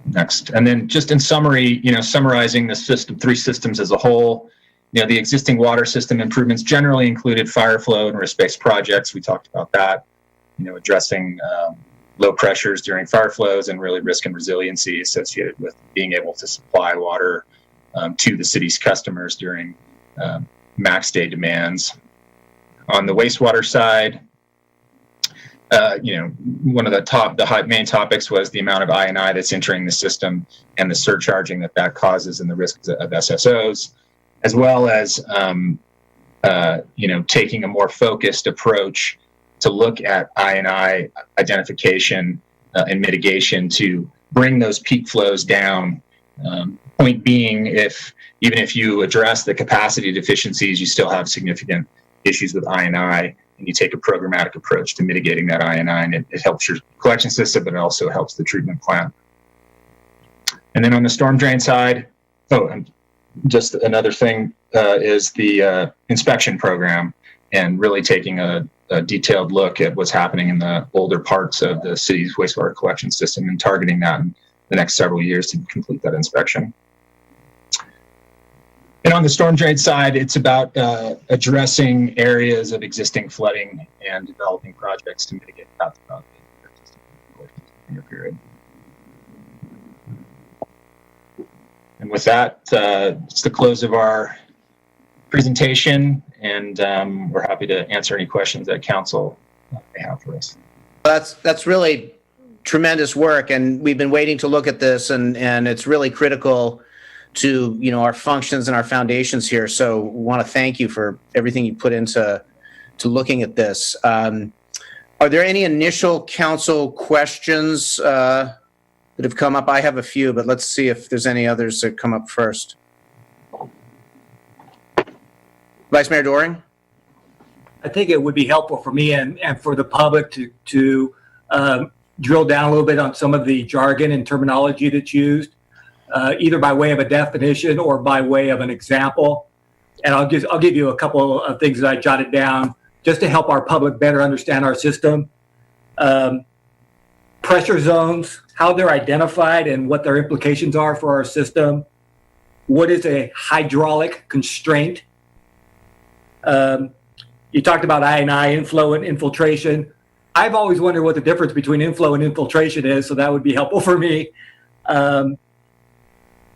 Next. And then just in summary, summarizing the system, 3 systems as a whole, the existing water system improvements generally included fire flow and risk-based projects. We talked about that, addressing low pressures during fire flows and really risk and resiliency associated with being able to supply water to the city's customers during max day demands. On the wastewater side, one of the main topics was the amount of I&I that's entering the system and the surcharging that causes and the risks of SSOs, as well as taking a more focused approach to look at I&I identification and mitigation to bring those peak flows down. Point being, even if you address the capacity deficiencies, you still have significant issues with I&I, and you take a programmatic approach to mitigating that I&I, and it helps your collection system, but it also helps the treatment plant. And then on the storm drain side, and just another thing is the inspection program, and really taking a detailed look at what's happening in the older parts of the city's wastewater collection system and targeting that in the next several years to complete that inspection. And on the storm drain side, it's about addressing areas of existing flooding and developing projects to mitigate that throughout the period. And with that, it's the close of our presentation, and we're happy to answer any questions that council may have for us. That's really tremendous work, and we've been waiting to look at this, and it's really critical to our functions and our foundations here. So we want to thank you for everything you put into looking at this. Are there any initial council questions that have come up? I have a few, but let's see if there's any others that come up first. Vice Mayor Doring? I think it would be helpful for me and for the public to drill down a little bit on some of the jargon and terminology that's used, either by way of a definition or by way of an example. And I'll give you a couple of things that I jotted down just to help our public better understand our system. Pressure zones, how they're identified and what their implications are for our system. What is a hydraulic constraint? You talked about I&I, inflow and infiltration. I've always wondered what the difference between inflow and infiltration is, so that would be helpful for me. I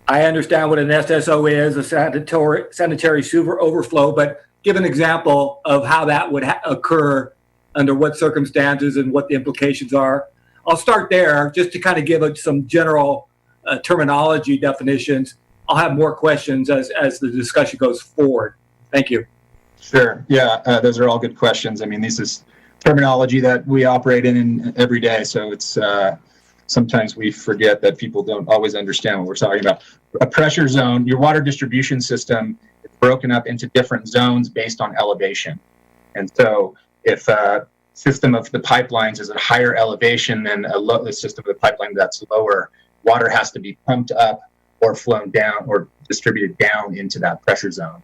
understand what an SSO is, a sanitary sewer overflow, but give an example of how that would occur, under what circumstances and what the implications are. I'll start there just to kind of give some general terminology definitions. I'll have more questions as the discussion goes forward. Thank you. Sure. Yeah, those are all good questions. I mean, this is terminology that we operate in every day, so it's sometimes we forget that people don't always understand what we're talking about. A pressure zone, your water distribution system is broken up into different zones based on elevation. And so if a system of the pipelines is at higher elevation than a system of the pipeline that's lower, water has to be pumped up or flown down or distributed down into that pressure zone.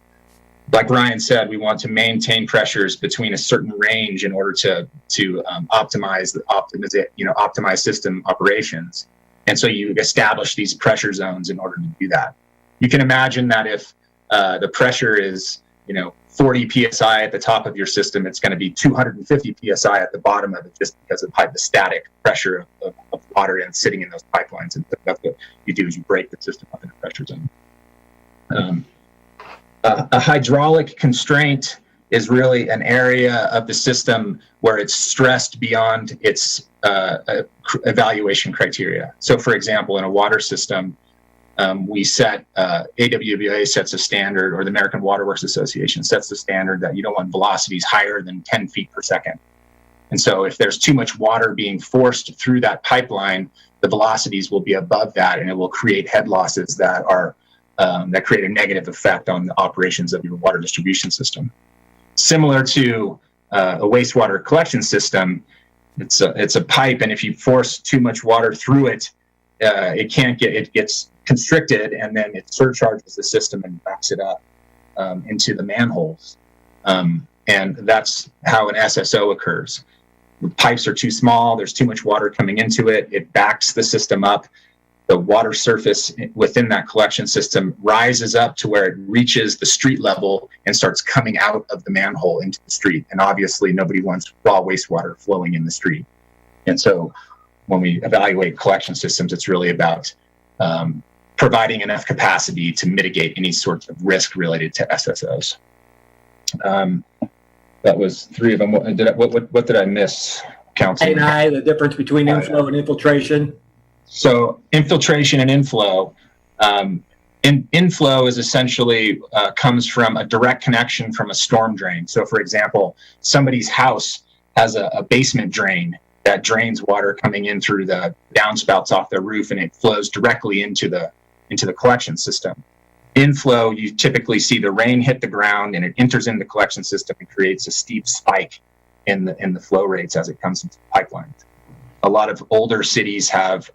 Like Ryan said, we want to maintain pressures between a certain range in order to optimize system operations. And so you establish these pressure zones in order to do that. You can imagine that if the pressure is 40 psi at the top of your system, it's going to be 250 psi at the bottom of it, just because of the static pressure of water and sitting in those pipelines. And that's what you do, is you break the system up in a pressure zone. A hydraulic constraint is really an area of the system where it's stressed beyond its evaluation criteria. So, for example, in a water system, we set, AWWA sets a standard, or the American Water Works Association sets the standard that you don't want velocities higher than 10 feet per second. And so if there's too much water being forced through that pipeline, the velocities will be above that, and it will create head losses that are that create a negative effect on the operations of your water distribution system. Similar to a wastewater collection system, it's a pipe, and if you force too much water through it, it gets constricted, and then it surcharges the system and backs it up into the manholes. And that's how an SSO occurs. The pipes are too small, there's too much water coming into it, it backs the system up. The water surface within that collection system rises up to where it reaches the street level and starts coming out of the manhole into the street. And obviously nobody wants raw wastewater flowing in the street. And so when we evaluate collection systems, it's really about providing enough capacity to mitigate any sorts of risk related to SSOs. That was 3 of them. What did I miss, Council? A&I, the difference between inflow and infiltration. So infiltration and inflow. Inflow is essentially comes from a direct connection from a storm drain. So for example, somebody's house has a basement drain that drains water coming in through the downspouts off their roof, and it flows directly into the collection system. Inflow, you typically see the rain hit the ground and it enters into the collection system and creates a steep spike in the flow rates as it comes into the pipelines. A lot of older cities have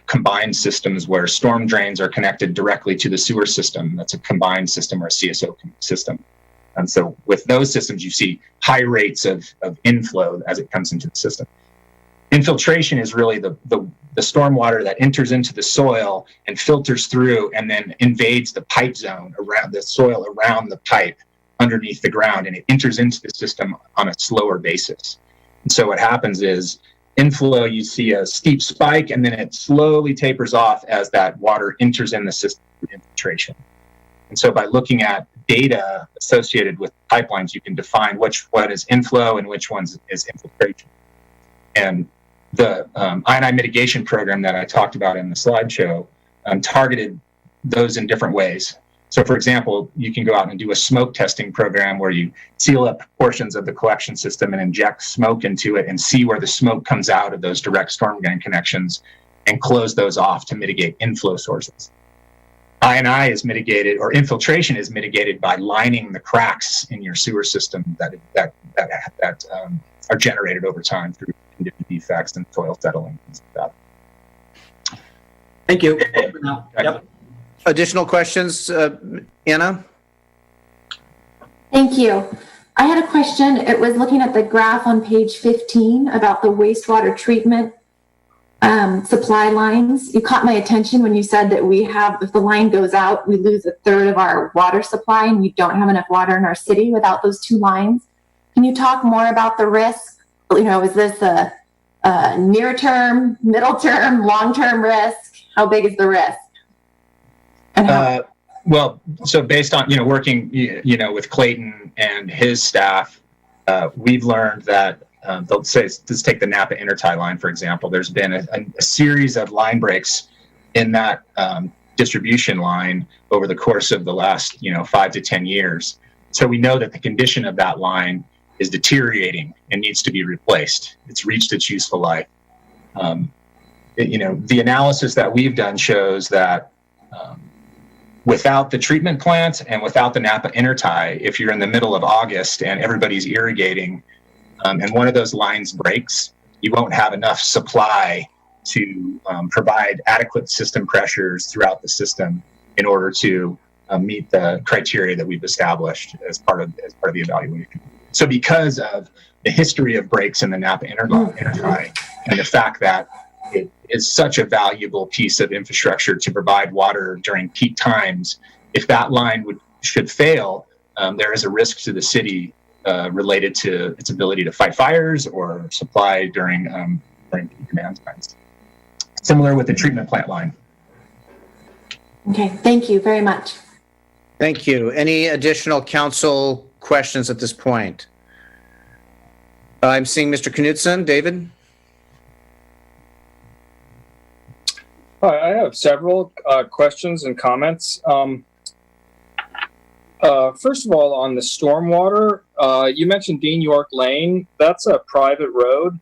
combined systems where storm drains are connected directly to the sewer system. That's a combined system or a CSO system. And so with those systems, you see high rates of inflow as it comes into the system. Infiltration is really the storm water that enters into the soil and filters through and then invades the pipe zone around the soil around the pipe underneath the ground, and it enters into the system on a slower basis. And so what happens is inflow, you see a steep spike, and then it slowly tapers off as that water enters in the system through infiltration. And so by looking at data associated with pipelines, you can define which one is inflow and which one is infiltration. And the I&I mitigation program that I talked about in the slideshow targeted those in different ways. So for example, you can go out and do a smoke testing program where you seal up portions of the collection system and inject smoke into it and see where the smoke comes out of those direct storm drain connections and close those off to mitigate inflow sources. I&I is mitigated, or infiltration is mitigated by lining the cracks in your sewer system that are generated over time through condition defects and soil settling. Thank you. Okay. Yep. Additional questions, Anna? Thank you. I had a question. It was looking at the graph on page 15 about the wastewater treatment supply lines. You caught my attention when you said that if the line goes out, we lose 1/3 of our water supply, and we don't have enough water in our city without those 2 lines. Can you talk more about the risk? Is this a near-term, middle-term, long-term risk? How big is the risk? And well, so based on, working, with Clayton and his staff, we've learned that, let's take the Napa intertie line, for example. There's been a series of line breaks in that distribution line over the course of the last, 5 to 10 years. So we know that the condition of that line is deteriorating and needs to be replaced. It's reached its useful life. The analysis that we've done shows that without the treatment plant and without the Napa intertie, if you're in the middle of August and everybody's irrigating and one of those lines breaks, you won't have enough supply to provide adequate system pressures throughout the system in order to meet the criteria that we've established as part of the evaluation. So because of the history of breaks in the Napa intertie and the fact that it is such a valuable piece of infrastructure to provide water during peak times, if that line should fail, there is a risk to the city related to its ability to fight fires or supply during peak demand times. Similar with the treatment plant line. okay, thank you very much. Thank you. Any additional council questions at this point? I'm seeing Mr. Knudsen. David? Hi, I have several questions and comments. First of all, on the stormwater, you mentioned Dean York Lane. That's a private road.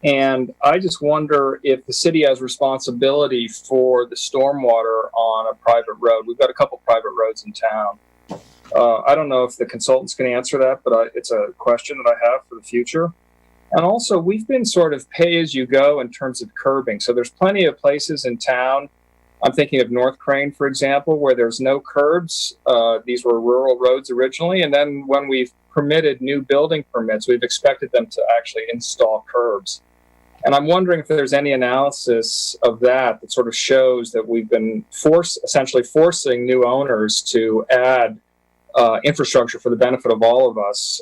And I just wonder if the city has responsibility for the stormwater on a private road. We've got a couple private roads in town. I don't know if the consultants can answer that, but it's a question that I have for the future. And also, we've been sort of pay as you go in terms of curbing. So there's plenty of places in town. I'm thinking of North Crane, for example, where there's no curbs. These were rural roads originally. And then when we've permitted new building permits, we've expected them to actually install curbs. And I'm wondering if there's any analysis of that that sort of shows that we've been essentially forcing new owners to add infrastructure for the benefit of all of us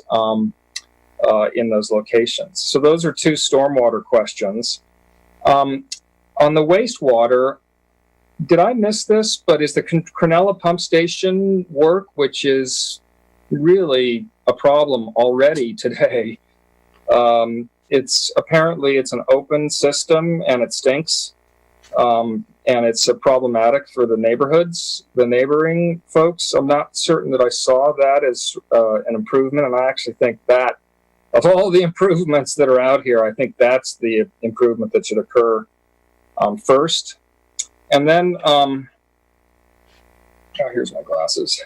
in those locations. So those are two stormwater questions. On the wastewater, did I miss this? But is the Carollo pump station work, which is really a problem already today? It's an open system and it stinks, and it's problematic for the neighborhoods, the neighboring folks. I'm not certain that I saw that as an improvement, and I actually think that of all the improvements that are out here, I think that's the improvement that should occur first. And then, here's my glasses.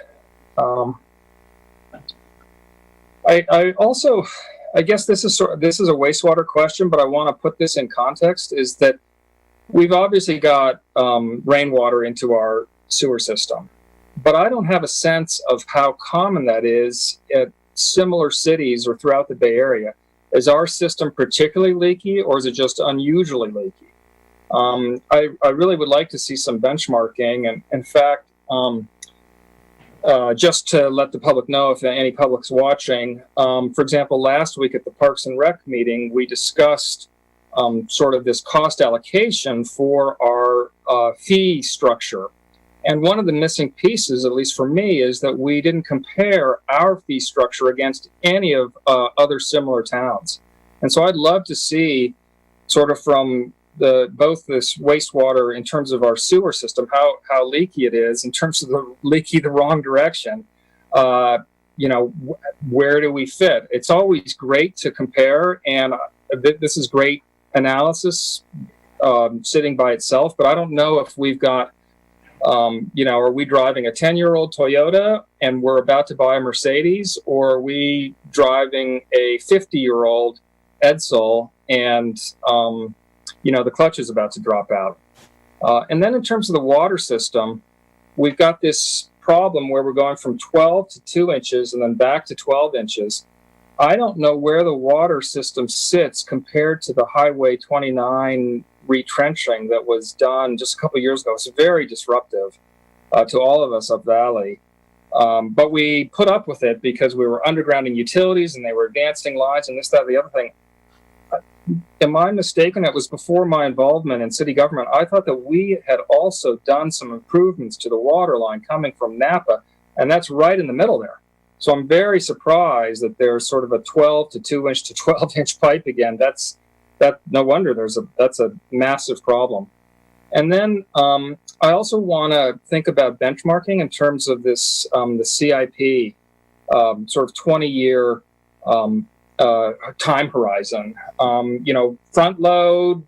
I guess this is a wastewater question, but I want to put this in context, is that we've obviously got rainwater into our sewer system, but I don't have a sense of how common that is at similar cities or throughout the Bay Area. Is our system particularly leaky, or is it just unusually leaky? I really would like to see some benchmarking, and in fact, just to let the public know, if any public's watching, for example, last week at the Parks and Rec meeting, we discussed sort of this cost allocation for our fee structure. And one of the missing pieces, at least for me, is that we didn't compare our fee structure against any of other similar towns. And so I'd love to see sort of from both this wastewater in terms of our sewer system, how leaky it is in terms of the leaky the wrong direction. Where do we fit? It's always great to compare, and this is great analysis sitting by itself, but I don't know if we've got, are we driving a 10-year-old Toyota and we're about to buy a Mercedes, or are we driving a 50-year-old Edsel and the clutch is about to drop out. And then in terms of the water system, we've got this problem where we're going from 12 to 2 inches and then back to 12 inches. I don't know where the water system sits compared to the Highway 29 retrenching that was done just a couple of years ago. It's very disruptive to all of us up Valley. But we put up with it because we were undergrounding utilities and they were advancing lines and this, that, the other thing. Am I mistaken? It was before my involvement in city government. I thought that we had also done some improvements to the water line coming from Napa, and that's right in the middle there. So I'm very surprised that there's sort of a 12 to 2 inch to 12 inch pipe again. No wonder that's a massive problem. And then I also want to think about benchmarking in terms of this the CIP sort of 20-year time horizon. Front load,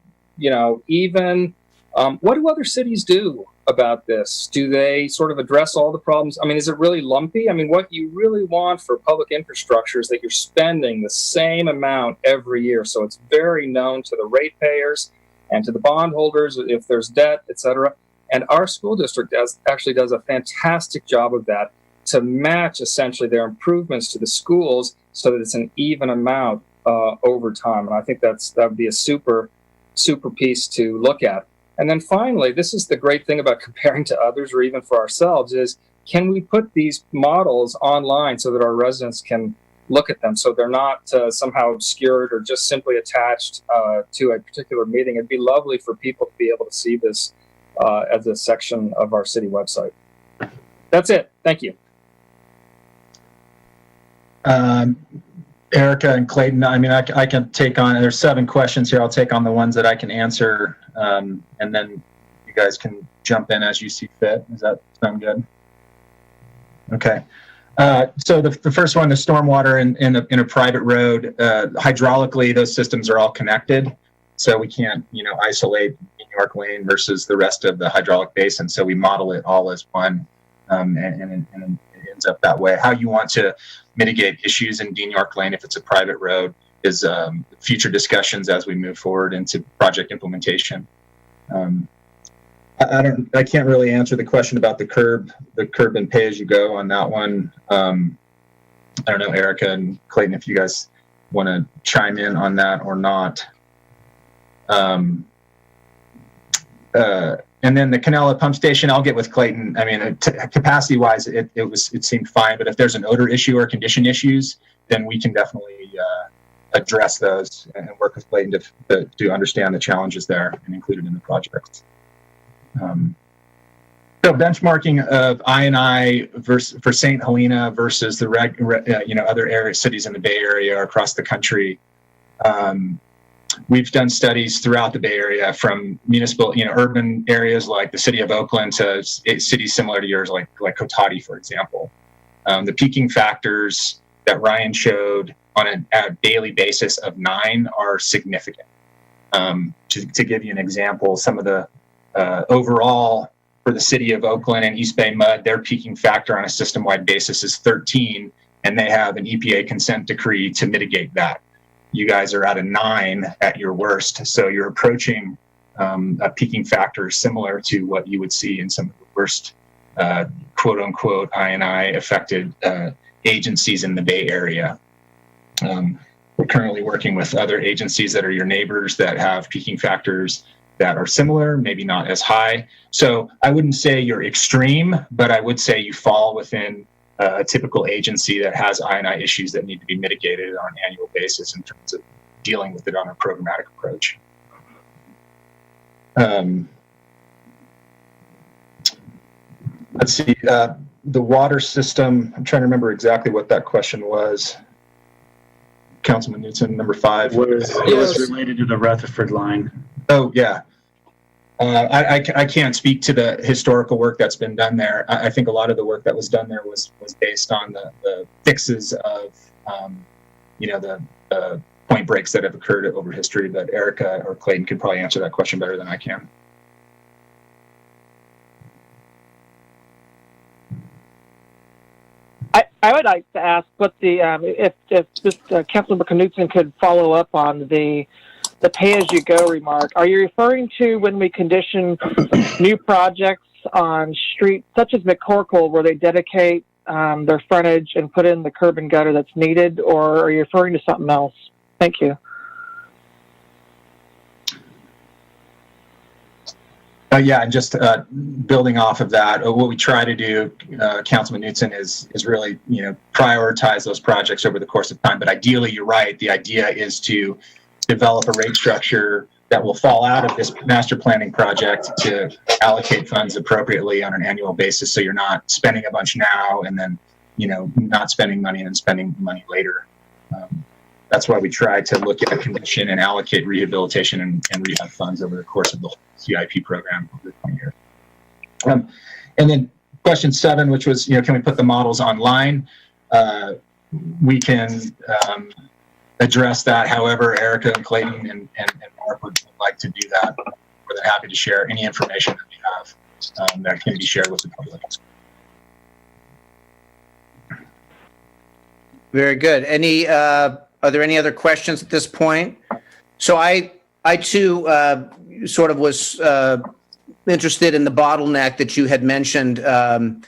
even. What do other cities do about this? Do they sort of address all the problems? I mean, is it really lumpy? I mean, what you really want for public infrastructure is that you're spending the same amount every year. So it's very known to the ratepayers and to the bondholders if there's debt, et cetera. And our school district actually does a fantastic job of that to match essentially their improvements to the schools so that it's an even amount over time. And I think that would be a super piece to look at. And then finally, this is the great thing about comparing to others or even for ourselves is, can we put these models online so that our residents can look at them so they're not somehow obscured or just simply attached to a particular meeting? It'd be lovely for people to be able to see this as a section of our city website. That's it. Thank you. Erica and Clayton, I mean, I can take on, there's 7 questions here. I'll take on the ones that I can answer, and then you guys can jump in as you see fit. Does that sound good? Okay. So the first one, the stormwater in a private road, hydraulically, those systems are all connected. So we can't, isolate New York Lane versus the rest of the hydraulic basin. So we model it all as one, and it ends up that way. How you want to mitigate issues in Dean York Lane if it's a private road, future discussions as we move forward into project implementation. I can't really answer the question about the curb and pay as you go on that one. I don't know, Erica and Clayton, if you guys want to chime in on that or not. And then the Canella pump station, I'll get with Clayton. I mean, capacity-wise, it seemed fine. But if there's an odor issue or condition issues, then we can definitely address those and work with Clayton to understand the challenges there and include it in the project. So benchmarking of I&I for St. Helena versus the other cities in the Bay Area or across the country. We've done studies throughout the Bay Area, from municipal, urban areas like the city of Oakland to cities similar to yours, like Cotati, for example. The peaking factors that Ryan showed on a daily basis of 9 are significant. To give you an example, some of the overall for the city of Oakland and East Bay Mud, their peaking factor on a system-wide basis is 13, and they have an EPA consent decree to mitigate that. You guys are at a 9 at your worst, so you're approaching a peaking factor similar to what you would see in some of the worst, quote-unquote, I&I affected agencies in the Bay Area. We're currently working with other agencies that are your neighbors that have peaking factors that are similar, maybe not as high. So I wouldn't say you're extreme, but I would say you fall within a typical agency that has I&I issues that need to be mitigated on an annual basis in terms of dealing with it on a programmatic approach. Let's see, the water system, I'm trying to remember exactly what that question was. Councilman Newton, number 5. It was related to the Rutherford line. Oh, yeah. I can't speak to the historical work that's been done there. I think a lot of the work that was done there was based on the fixes of, the point breaks that have occurred over history. But Erica or Clayton could probably answer that question better than I can. I would like to ask what the if Councilmember Knudsen could follow up on the pay-as-you-go remark. Are you referring to when we condition new projects on streets such as McCorkle, where they dedicate their frontage and put in the curb and gutter that's needed, or are you referring to something else? Thank you. Yeah, and just building off of that, what we try to do, Councilman Newton, is really prioritize those projects over the course of time. But ideally, you're right. The idea is to develop a rate structure that will fall out of this master planning project to allocate funds appropriately on an annual basis, so you're not spending a bunch now and then not spending money and then spending money later. That's why we try to look at condition and allocate rehabilitation and rehab funds over the course of the CIP program over the 20 years. And then question 7, which was, can we put the models online? We can address that. However, Erica and Clayton and Mark would like to do that. We're then happy to share any information that we have that can be shared with the public. Very good. Are there any other questions at this point? So I too sort of was interested in the bottleneck that you had mentioned, and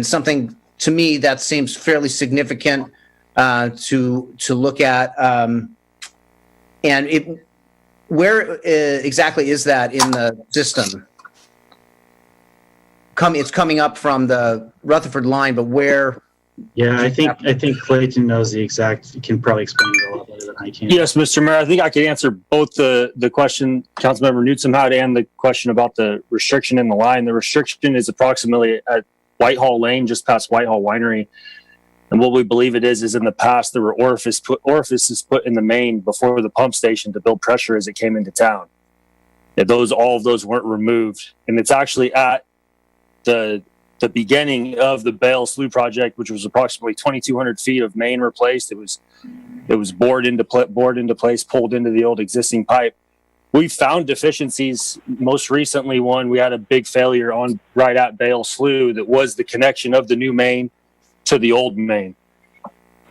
something to me that seems fairly significant to look at. And where exactly is that in the system? It's coming up from the Rutherford line, but where? Yeah, I think Clayton knows the exact. He can probably explain it a lot better than I can. Yes, Mr. Mayor, I think I could answer both the question Councilmember Newsom had and the question about the restriction in the line. The restriction is approximately at Whitehall Lane, just past Whitehall Winery. And what we believe it is in the past there were orifices put in the main before the pump station to build pressure as it came into town. All of those weren't removed, and it's actually at the beginning of the Bale Slough project, which was approximately 2,200 feet of main replaced. It was bored into place, pulled into the old existing pipe. We found deficiencies. Most recently, we had a big failure right at Bale Slough that was the connection of the new main to the old main.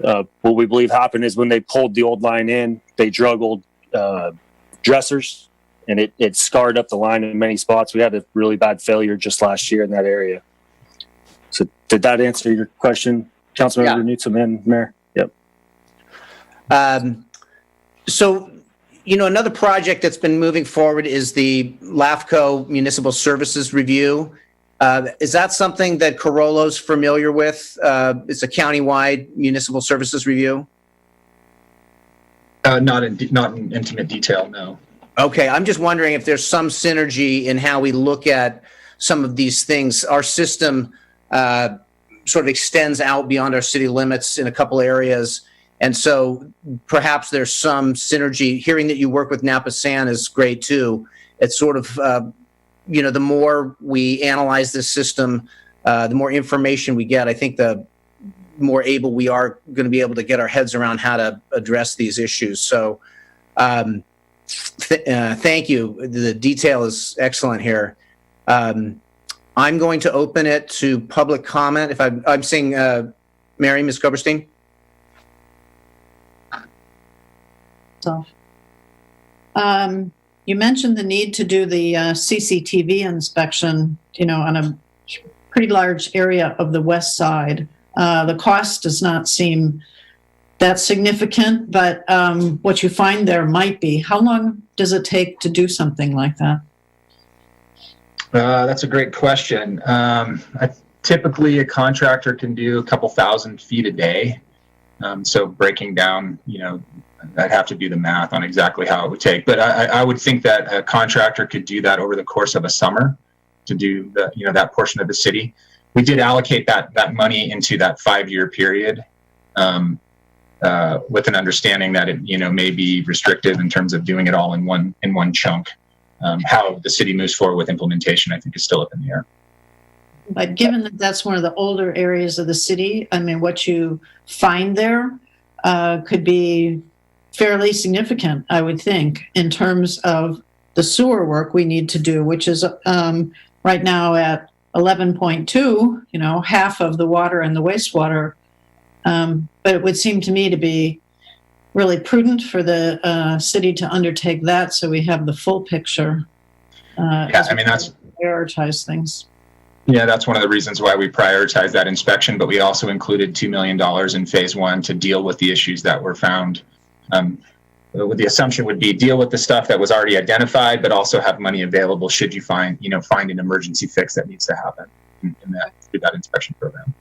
What we believe happened is when they pulled the old line in, they drug old dressers, and it scarred up the line in many spots. We had a really bad failure just last year in that area. So did that answer your question, Councilmember Newsom and Mayor? Yep. So, another project that's been moving forward is the LAFCO Municipal Services Review. Is that something that Carollo's familiar with? It's a countywide municipal services review? Not in intimate detail, no. Okay, I'm just wondering if there's some synergy in how we look at some of these things. Our system sort of extends out beyond our city limits in a couple areas. And so perhaps there's some synergy. Hearing that you work with Napa San is great too. It's sort of, the more we analyze this system, the more information we get, I think the more able we are going to be able to get our heads around how to address these issues. So thank you. The detail is excellent here. I'm going to open it to public comment. If I'm seeing Mary, Ms. Koberstein. So, you mentioned the need to do the CCTV inspection, on a pretty large area of the west side. The cost does not seem that significant, but what you find there might be. How long does it take to do something like that? That's a great question. Typically, a contractor can do a couple thousand feet a day. So breaking down, I'd have to do the math on exactly how it would take. But I would think that a contractor could do that over the course of a summer to do that portion of the city. We did allocate that money into that 5-year period with an understanding that it may be restrictive in terms of doing it all in one chunk. How the city moves forward with implementation, I think, is still up in the air. But given that that's one of the older areas of the city, I mean, what you find there could be fairly significant, I would think, in terms of the sewer work we need to do, which is right now at 11.2, half of the water and the wastewater. But it would seem to me to be really prudent for the city to undertake that, so we have the full picture. That's prioritize things. Yeah, that's one of the reasons why we prioritize that inspection, but we also included $2 million in phase 1 to deal with the issues that were found. The assumption would be deal with the stuff that was already identified, but also have money available should you find an emergency fix that needs to happen through that inspection program.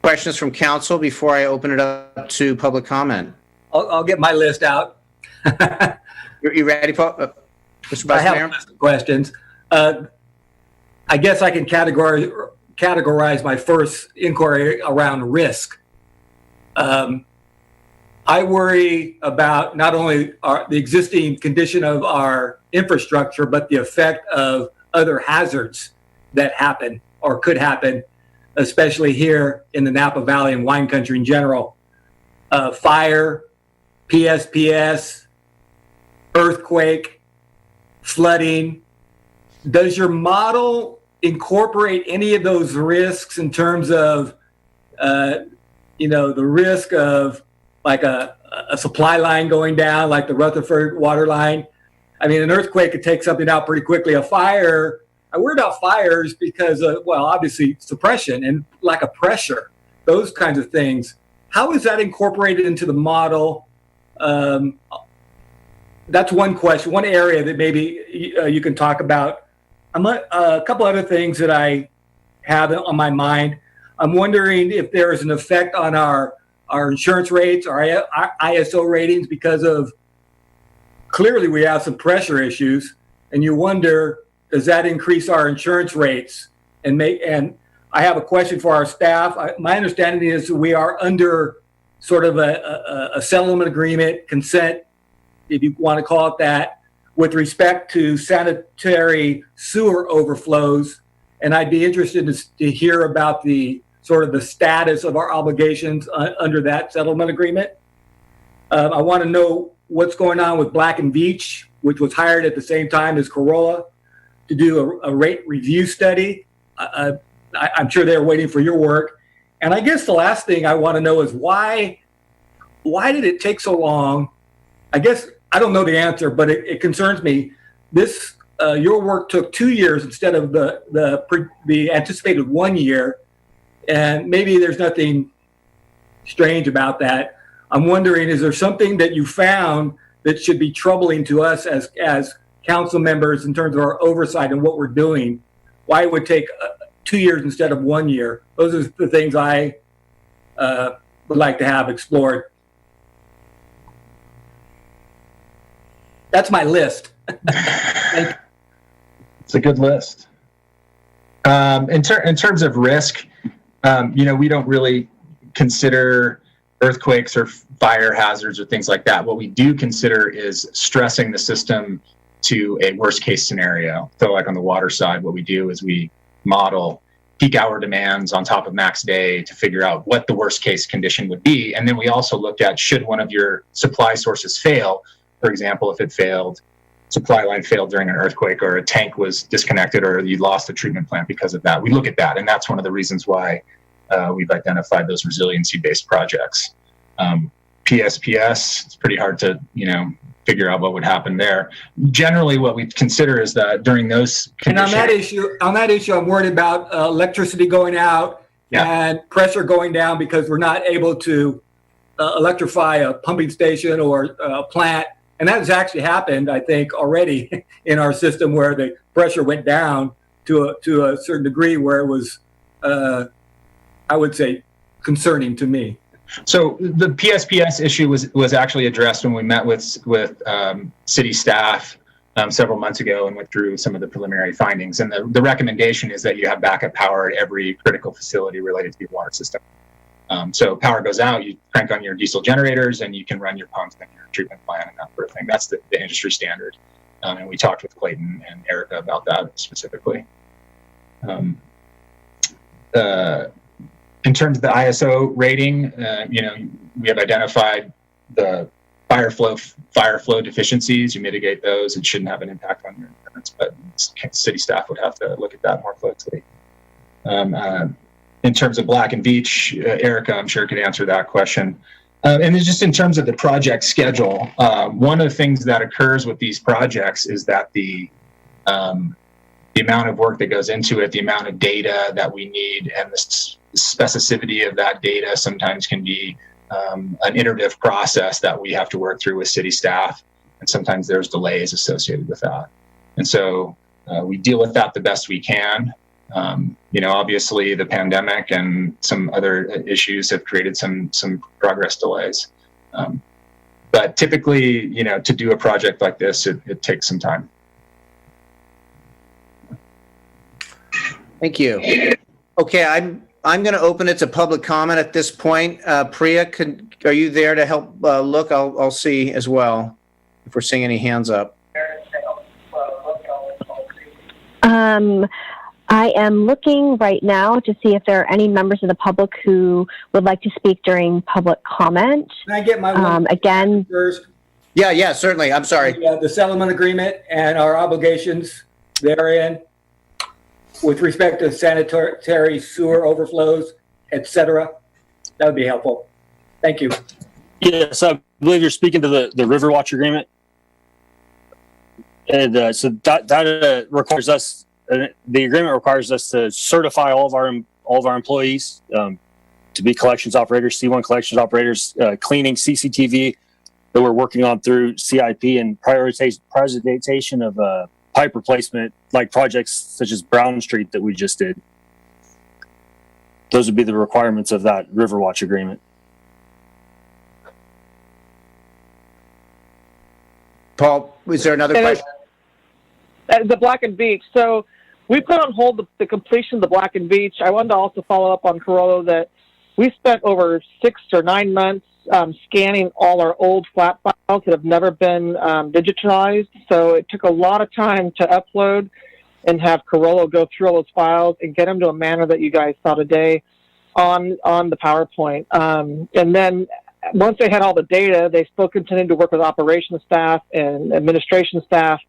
Questions from council before I open it up to public comment? I'll get my list out. You ready, Mr. Vice Mayor? I have a list of questions. I guess I can categorize my first inquiry around risk. I worry about not only the existing condition of our infrastructure, but the effect of other hazards that happen or could happen, especially here in the Napa Valley and wine country in general. Fire, PSPS, earthquake, flooding. Does your model incorporate any of those risks in terms of, the risk of like a supply line going down, like the Rutherford water line? I mean, an earthquake could take something out pretty quickly. A fire, I worry about fires because, obviously suppression and lack of pressure, those kinds of things. How is that incorporated into the model? That's one question, one area that maybe you can talk about. A couple other things that I have on my mind. I'm wondering if there is an effect on our insurance rates, our ISO ratings, because of clearly we have some pressure issues, and you wonder, does that increase our insurance rates? And I have a question for our staff. My understanding is we are under sort of a settlement agreement, consent, if you want to call it that, with respect to sanitary sewer overflows. And I'd be interested to hear about the sort of the status of our obligations under that settlement agreement. I want to know what's going on with Black & Veatch, which was hired at the same time as Carollo to do a rate review study. I'm sure they're waiting for your work. And I guess the last thing I want to know is why did it take so long? I guess I don't know the answer, but it concerns me. This your work took 2 years instead of the anticipated 1 year, and maybe there's nothing strange about that. I'm wondering, is there something that you found that should be troubling to us as council members in terms of our oversight and what we're doing? Why it would take 2 years instead of 1 year? Those are the things I would like to have explored. That's my list. It's a good list. In terms of risk, we don't really consider earthquakes or fire hazards or things like that. What we do consider is stressing the system to a worst case scenario. So like on the water side, what we do is we model peak hour demands on top of max day to figure out what the worst case condition would be. And then we also looked at, should one of your supply sources fail, for example, if it failed, supply line failed during an earthquake, or a tank was disconnected, or you lost a treatment plant because of that. We look at that, and that's one of the reasons why we've identified those resiliency-based projects. PSPS, it's pretty hard to, figure out what would happen there. Generally, what we consider is that during those conditions... And on that issue, I'm worried about electricity going out and pressure going down because we're not able to electrify a pumping station or a plant. And that has actually happened, I think, already in our system, where the pressure went down to a certain degree where it was, I would say, concerning to me. So the PSPS issue was actually addressed when we met with city staff several months ago and went through some of the preliminary findings. And the recommendation is that you have backup power at every critical facility related to your water system. So power goes out, you crank on your diesel generators, and you can run your pumps and your treatment plant and that sort of thing. That's the industry standard. And we talked with Clayton and Erica about that specifically. In terms of the ISO rating, we have identified the fire flow deficiencies. You mitigate those. It shouldn't have an impact on your insurance, but city staff would have to look at that more closely. In terms of Black and Beach, Erica, I'm sure, could answer that question. And then just in terms of the project schedule, one of the things that occurs with these projects is that the amount of work that goes into it, the amount of data that we need, and the specificity of that data sometimes can be an iterative process that we have to work through with city staff. And sometimes there's delays associated with that. And so we deal with that the best we can. Obviously the pandemic and some other issues have created some progress delays. But typically, to do a project like this, it takes some time. Thank you. Okay, I'm going to open it to public comment at this point. Priya, are you there to help look? I'll see as well if we're seeing any hands up. I am looking right now to see if there are any members of the public who would like to speak during public comment. Can I get my one again first? Yeah, certainly. I'm sorry. The settlement agreement and our obligations therein with respect to sanitary sewer overflows, etc. That would be helpful. Thank you. Yes, I believe you're speaking to the Riverwatch agreement. And so that requires us, the agreement requires us to certify all of our employees to be collections operators, C1 collections operators, cleaning, CCTV that we're working on through CIP, and prioritization of pipe replacement, like projects such as Brown Street that we just did. Those would be the requirements of that Riverwatch agreement. Paul, is there another question? The Black and Beach. So we put on hold the completion of the Black and Beach. I wanted to also follow up on Carollo that we spent over 6 or 9 months scanning all our old flat files that have never been digitized. So it took a lot of time to upload and have Carollo go through all those files and get them to a manner that you guys saw today on the PowerPoint. And then once they had all the data, they still continued to work with operations staff and administration staff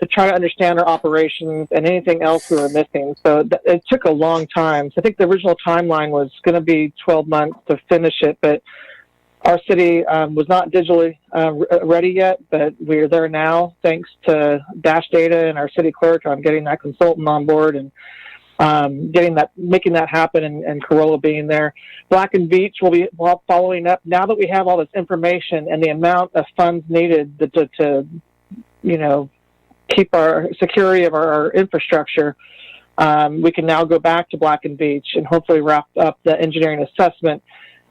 to try to understand our operations and anything else we were missing. So it took a long time. So I think the original timeline was going to be 12 months to finish it, but our city was not digitally ready yet, but we're there now thanks to Dash Data and our city clerk on getting that consultant on board and making that happen, and Carollo being there. Black and Beach will be following up now that we have all this information and the amount of funds needed to keep our security of our infrastructure. We can now go back to Black and Beach and hopefully wrap up the engineering assessment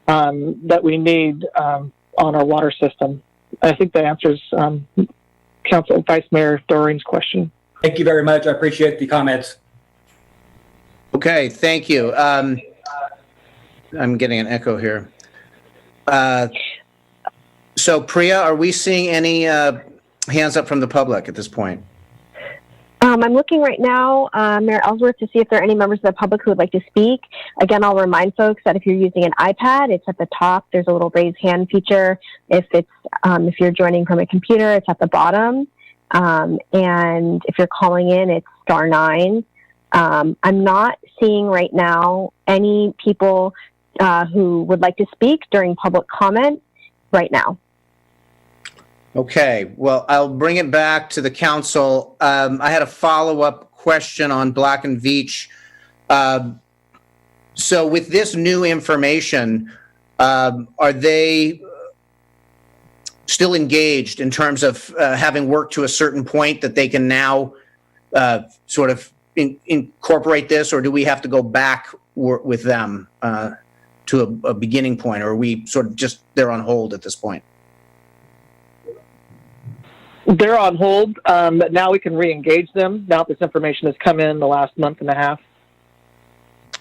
that we need on our water system. I think that answers Council Vice Mayor Doreen's question. Thank you very much. I appreciate the comments. Okay, thank you. I'm getting an echo here. So Priya, are we seeing any hands up from the public at this point? I'm looking right now, Mayor Ellsworth, to see if there are any members of the public who would like to speak. Again, I'll remind folks that if you're using an iPad, it's at the top. There's a little raise hand feature. If you're joining from a computer, it's at the bottom. And if you're calling in, it's *9. I'm not seeing right now any people who would like to speak during public comment right now. Okay, well, I'll bring it back to the council. I had a follow-up question on Black and Veatch. So with this new information, are they still engaged in terms of having worked to a certain point that they can now sort of incorporate this, or do we have to go back with them to a beginning point, or are we sort of just, they're on hold at this point? They're on hold, but now we can re-engage them now that this information has come in the last month and a half.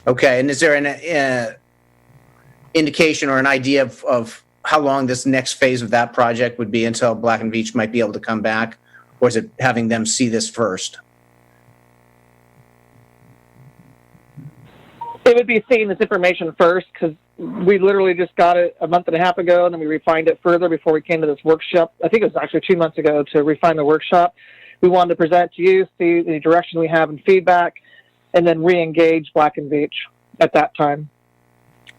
Okay, and is there an indication or an idea of how long this next phase of that project would be until Black and Veatch might be able to come back, or is it having them see this first? It would be seeing this information first, because we literally just got it a month and a half ago, and then we refined it further before we came to this workshop. I think it was actually 2 months ago to refine the workshop. We wanted to present to you, see the direction we have and feedback, and then re-engage Black and Veatch at that time.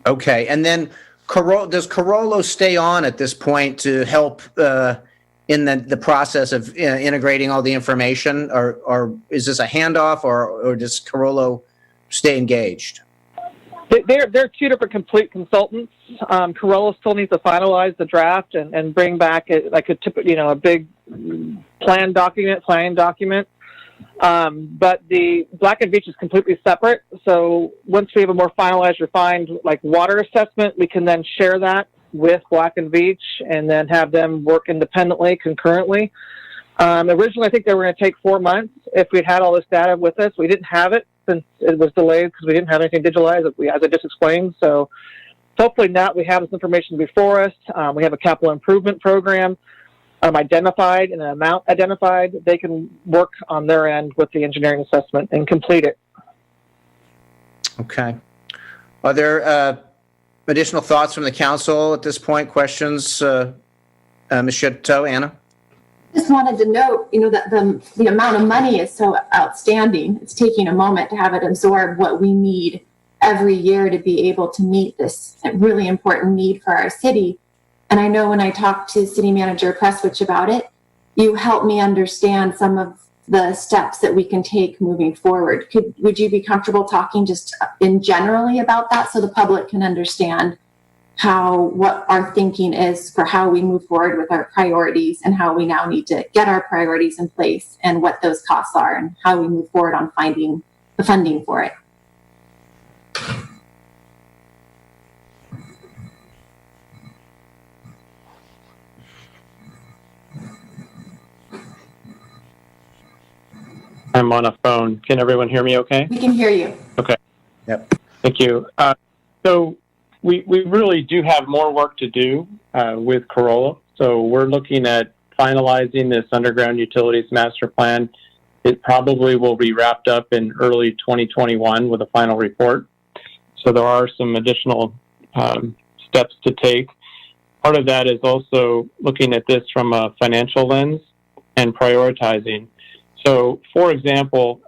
Okay, and then does Carollo stay on at this point to help in the process of integrating all the information, or is this a handoff, or does Carollo stay engaged? They're two different complete consultants. Carollo still needs to finalize the draft and bring back a big planning document. But the Black and Veatch is completely separate. So once we have a more finalized, refined water assessment, we can then share that with Black and Veatch and then have them work independently, concurrently. Originally, I think they were going to take 4 months if we'd had all this data with us. We didn't have it since it was delayed because we didn't have anything digitalized, as I just explained. So hopefully now we have this information before us. We have a capital improvement program identified and an amount identified. They can work on their end with the engineering assessment and complete it. Okay. Are there additional thoughts from the council at this point? Questions? Ms. Chateau, Anna? Just wanted to note, that the amount of money is so outstanding. It's taking a moment to have it absorb what we need every year to be able to meet this really important need for our city. And I know when I talked to City Manager Prestwich about it, you helped me understand some of the steps that we can take moving forward. Would you be comfortable talking just in generally about that so the public can understand what our thinking is for how we move forward with our priorities and how we now need to get our priorities in place and what those costs are and how we move forward on finding the funding for it? I'm on a phone. Can everyone hear me okay? We can hear you. Okay. Yep. Thank you. So we really do have more work to do with Carollo. So we're looking at finalizing this underground utilities master plan. It probably will be wrapped up in early 2021 with a final report. So there are some additional steps to take. Part of that is also looking at this from a financial lens and prioritizing. So, for example,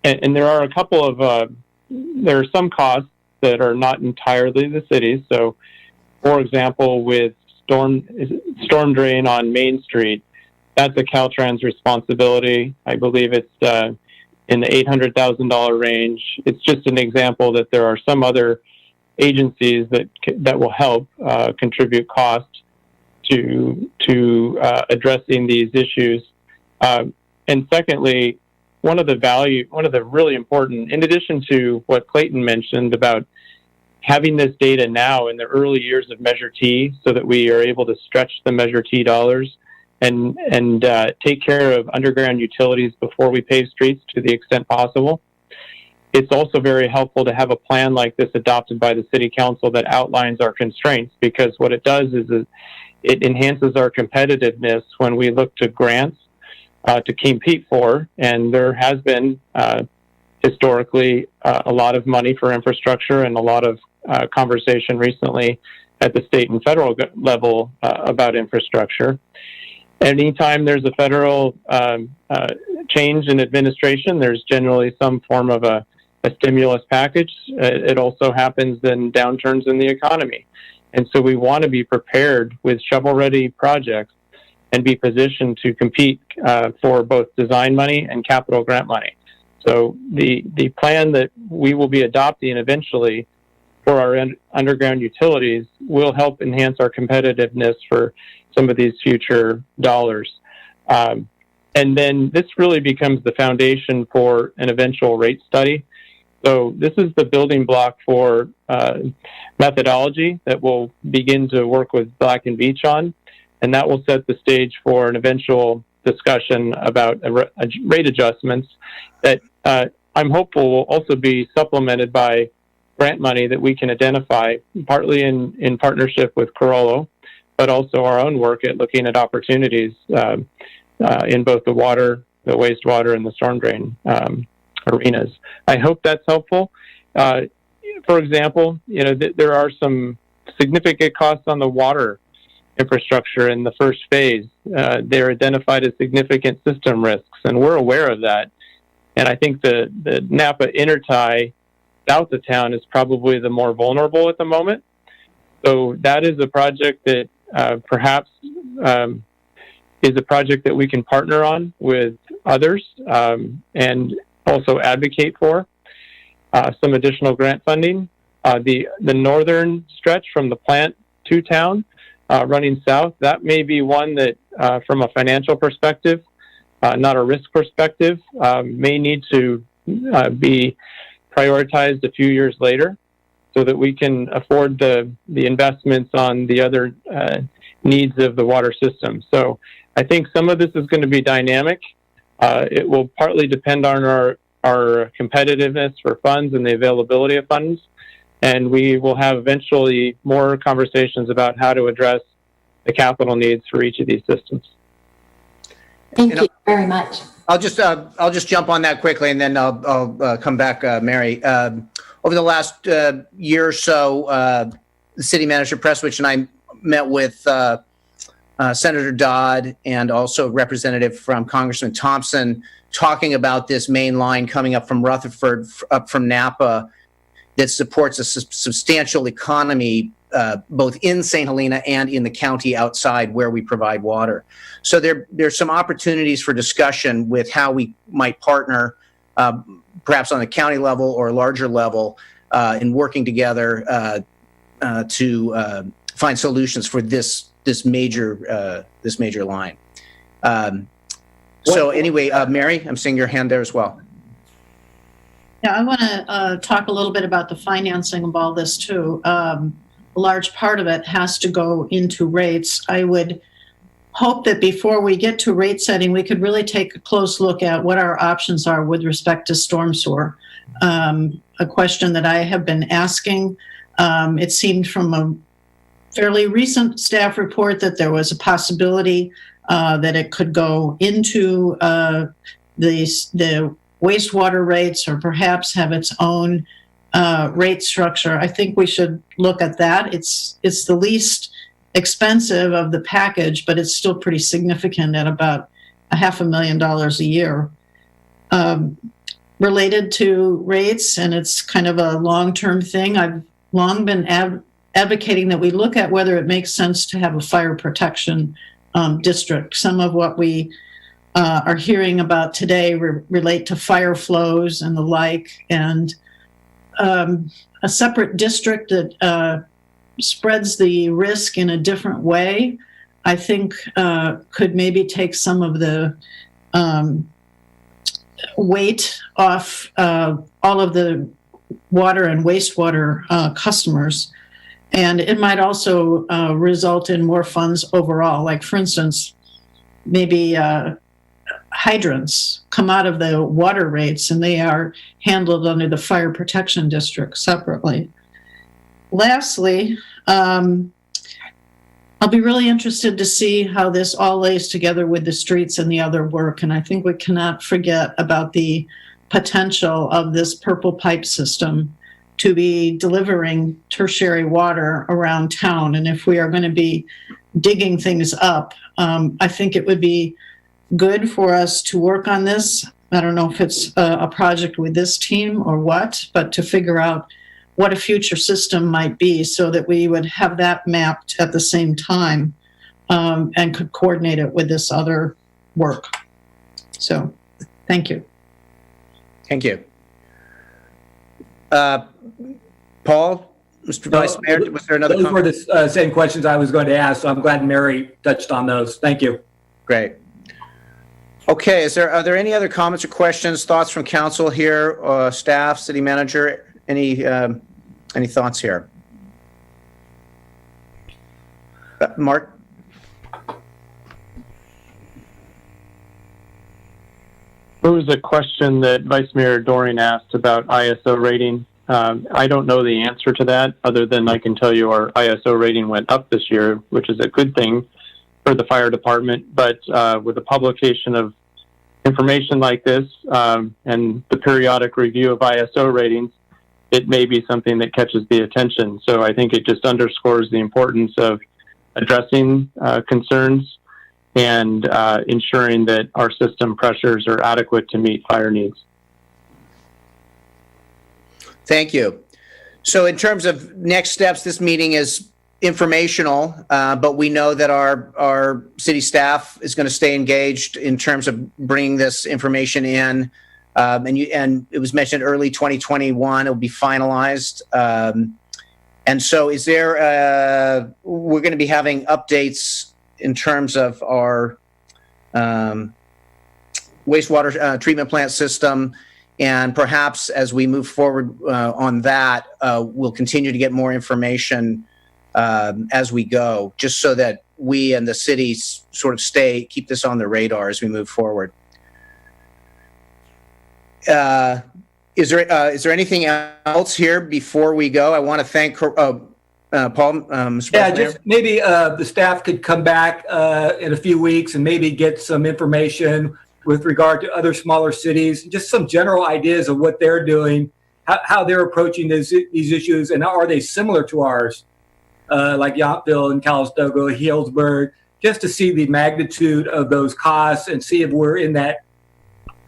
and there are a couple of, there are some costs that are not entirely the city's. So, for example, with storm drain on Main Street, that's a Caltrans responsibility. I believe it's in the $800,000 range. It's just an example that there are some other agencies that will help contribute cost to addressing these issues. And secondly, one of the really important, in addition to what Clayton mentioned about having this data now in the early years of Measure T, so that we are able to stretch the Measure T dollars and take care of underground utilities before we pave streets to the extent possible. It's also very helpful to have a plan like this adopted by the City Council that outlines our constraints, because what it does is it enhances our competitiveness when we look to grants to compete for. And there has been historically a lot of money for infrastructure and a lot of conversation recently at the state and federal level about infrastructure. Anytime there's a federal change in administration, there's generally some form of a stimulus package. It also happens in downturns in the economy. And so we want to be prepared with shovel-ready projects and be positioned to compete for both design money and capital grant money. So the plan that we will be adopting eventually for our underground utilities will help enhance our competitiveness for some of these future dollars. And then this really becomes the foundation for an eventual rate study. So this is the building block for methodology that we'll begin to work with Black and Beach on, and that will set the stage for an eventual discussion about rate adjustments that I'm hopeful will also be supplemented by grant money that we can identify, partly in partnership with Carollo, but also our own work at looking at opportunities in both the water, the wastewater, and the storm drain arenas. I hope that's helpful. For example, there are some significant costs on the water infrastructure in the first phase. They're identified as significant system risks, and we're aware of that. And I think the Napa intertie south of town is probably the more vulnerable at the moment. So that is a project that perhaps is a project that we can partner on with others and also advocate for some additional grant funding. The northern stretch from the plant to town running south, that may be one that from a financial perspective, not a risk perspective, may need to be prioritized a few years later so that we can afford the investments on the other needs of the water system. So I think some of this is going to be dynamic. It will partly depend on our competitiveness for funds and the availability of funds. And we will have eventually more conversations about how to address the capital needs for each of these systems. Thank you very much. I'll just jump on that quickly, and then I'll come back, Mary. Over the last year or so, the city manager Prestwich and I met with Senator Dodd and also a representative from Congressman Thompson, talking about this main line coming up from Rutherford, up from Napa, that supports a substantial economy both in St. Helena and in the county outside where we provide water. So there's some opportunities for discussion with how we might partner, perhaps on a county level or a larger level, in working together to find solutions for this major line. So anyway, Mary, I'm seeing your hand there as well. Yeah, I want to talk a little bit about the financing of all this too. A large part of it has to go into rates. I would hope that before we get to rate setting, we could really take a close look at what our options are with respect to storm sewer. A question that I have been asking, it seemed from a fairly recent staff report that there was a possibility that it could go into the wastewater rates or perhaps have its own rate structure. I think we should look at that. It's the least expensive of the package, but it's still pretty significant at about $500,000 a year. related to rates, and it's kind of a long-term thing. I've long been advocating that we look at whether it makes sense to have a fire protection district. Some of what we are hearing about today relate to fire flows and the like, and a separate district that spreads the risk in a different way, I think could maybe take some of the weight off all of the water and wastewater customers. And it might also result in more funds overall. Like, for instance, maybe hydrants come out of the water rates and they are handled under the fire protection district separately. Lastly, I'll be really interested to see how this all lays together with the streets and the other work. And I think we cannot forget about the potential of this purple pipe system to be delivering tertiary water around town. And if we are going to be digging things up, I think it would be good for us to work on this. I don't know if it's a project with this team or what, but to figure out what a future system might be so that we would have that mapped at the same time and could coordinate it with this other work. So, thank you. Thank you. Paul, Mr. Vice Mayor, was there another comment? Those were the same questions I was going to ask, so I'm glad Mary touched on those. Thank you. Great. Okay, are there any other comments or questions, thoughts from council here, staff, city manager? Any thoughts here? Mark? There was a question that Vice Mayor Doring asked about ISO rating. I don't know the answer to that, other than I can tell you our ISO rating went up this year, which is a good thing for the fire department. But with the publication of information like this and the periodic review of ISO ratings, it may be something that catches the attention. So I think it just underscores the importance of addressing concerns and ensuring that our system pressures are adequate to meet fire needs. Thank you. So in terms of next steps, this meeting is informational, but we know that our city staff is going to stay engaged in terms of bringing this information in. And it was mentioned early 2021, it'll be finalized. And so is there, we're going to be having updates in terms of our wastewater treatment plant system. And perhaps as we move forward on that, we'll continue to get more information as we go, just so that we and the cities sort of keep this on the radar as we move forward. Is there anything else here before we go? I want to thank Paul. Mr. Yeah, President. just maybe the staff could come back in a few weeks and maybe get some information with regard to other smaller cities, just some general ideas of what they're doing, how they're approaching these issues, and are they similar to ours, like Yountville and Calistoga, Healdsburg, just to see the magnitude of those costs and see if we're in that.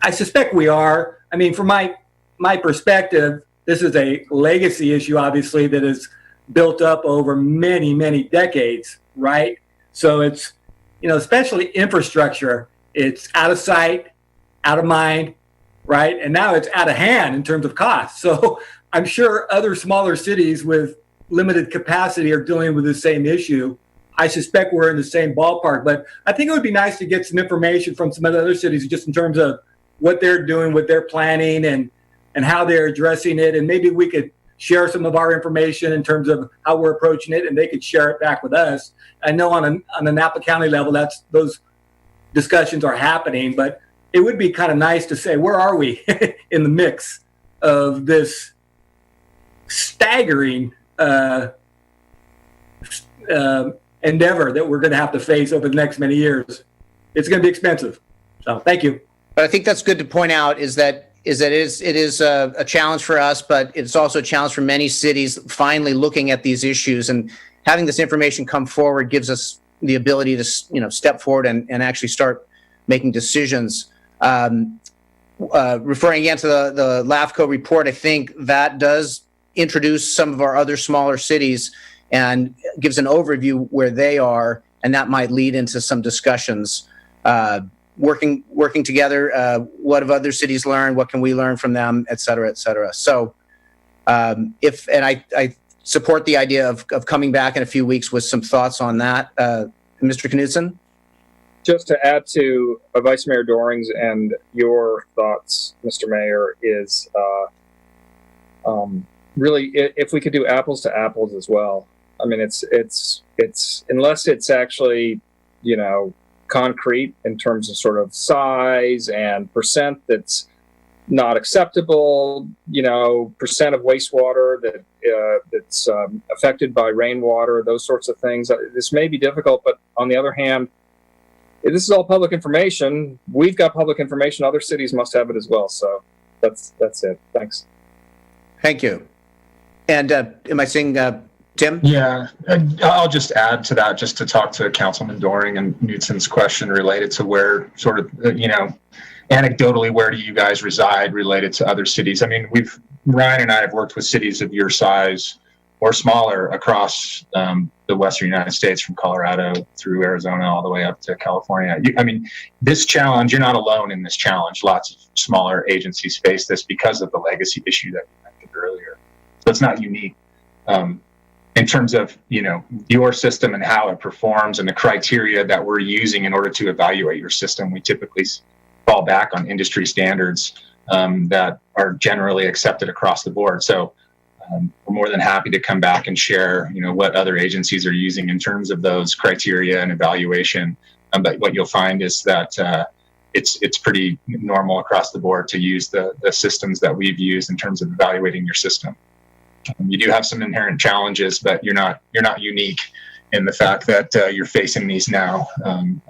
I suspect we are. I mean, from my perspective, this is a legacy issue, obviously, that is built up over many, many decades, right? So it's, especially infrastructure, it's out of sight, out of mind, right? And now it's out of hand in terms of cost. So I'm sure other smaller cities with limited capacity are dealing with the same issue. I suspect we're in the same ballpark, but I think it would be nice to get some information from some of the other cities just in terms of what they're doing, what they're planning, and how they're addressing it. And maybe we could share some of our information in terms of how we're approaching it, and they could share it back with us. I know on a Napa County level, those discussions are happening, but it would be kind of nice to say, where are we in the mix of this staggering endeavor that we're going to have to face over the next many years? It's going to be expensive. So thank you. But I think that's good to point out is that it is a challenge for us, but it's also a challenge for many cities finally looking at these issues, and having this information come forward gives us the ability to step forward and actually start making decisions. referring again to the LAFCO report, I think that does introduce some of our other smaller cities and gives an overview where they are, and that might lead into some discussions. Working together, what have other cities learned? What can we learn from them, et cetera, et cetera. So I support the idea of coming back in a few weeks with some thoughts on that. Mr. Knudsen? Just to add to Vice Mayor Doring's and your thoughts, Mr. Mayor, is really if we could do apples to apples as well. I mean, it's unless it's actually, concrete in terms of sort of size and percent that's not acceptable, percent of wastewater that's affected by rainwater, those sorts of things. This may be difficult, but on the other hand, this is all public information. We've got public information. Other cities must have it as well. So that's it. Thanks. Thank you. And am I seeing Tim? Yeah, I'll just add to that, just to talk to Councilman Doring and Knudsen's question related to where sort of, anecdotally, where do you guys reside related to other cities? I mean, Ryan and I have worked with cities of your size or smaller across the Western United States, from Colorado through Arizona all the way up to California. This challenge, you're not alone in this challenge. Lots of smaller agencies face this because of the legacy issue that we mentioned earlier. So it's not unique. In terms of, your system and how it performs and the criteria that we're using in order to evaluate your system, we typically fall back on industry standards that are generally accepted across the board. So we're more than happy to come back and share, what other agencies are using in terms of those criteria and evaluation. But what you'll find is that it's pretty normal across the board to use the systems that we've used in terms of evaluating your system. You do have some inherent challenges, but you're not unique in the fact that you're facing these now.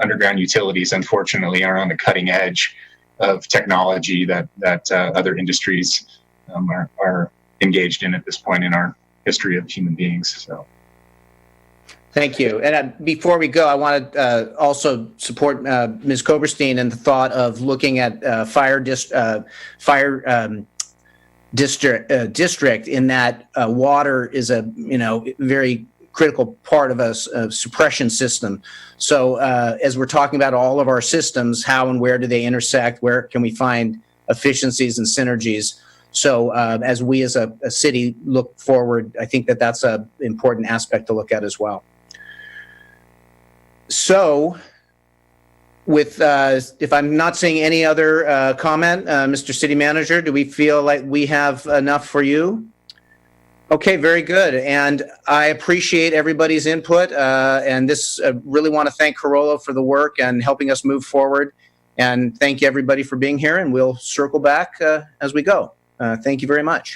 Underground utilities, unfortunately, are on the cutting edge of technology that other industries are engaged in at this point in our history of human beings. So, thank you. And before we go, I want to also support Ms. Koberstein in the thought of looking at fire district in that water is a very critical part of a suppression system. So as we're talking about all of our systems, how and where do they intersect? Where can we find efficiencies and synergies? So as we as a city look forward, I think that that's an important aspect to look at as well. So with if I'm not seeing any other comment, Mr. City Manager, do we feel like we have enough for you? Okay, very good. And I appreciate everybody's input. And this really want to thank Carollo for the work and helping us move forward. And thank you everybody for being here. And we'll circle back as we go. Thank you very much.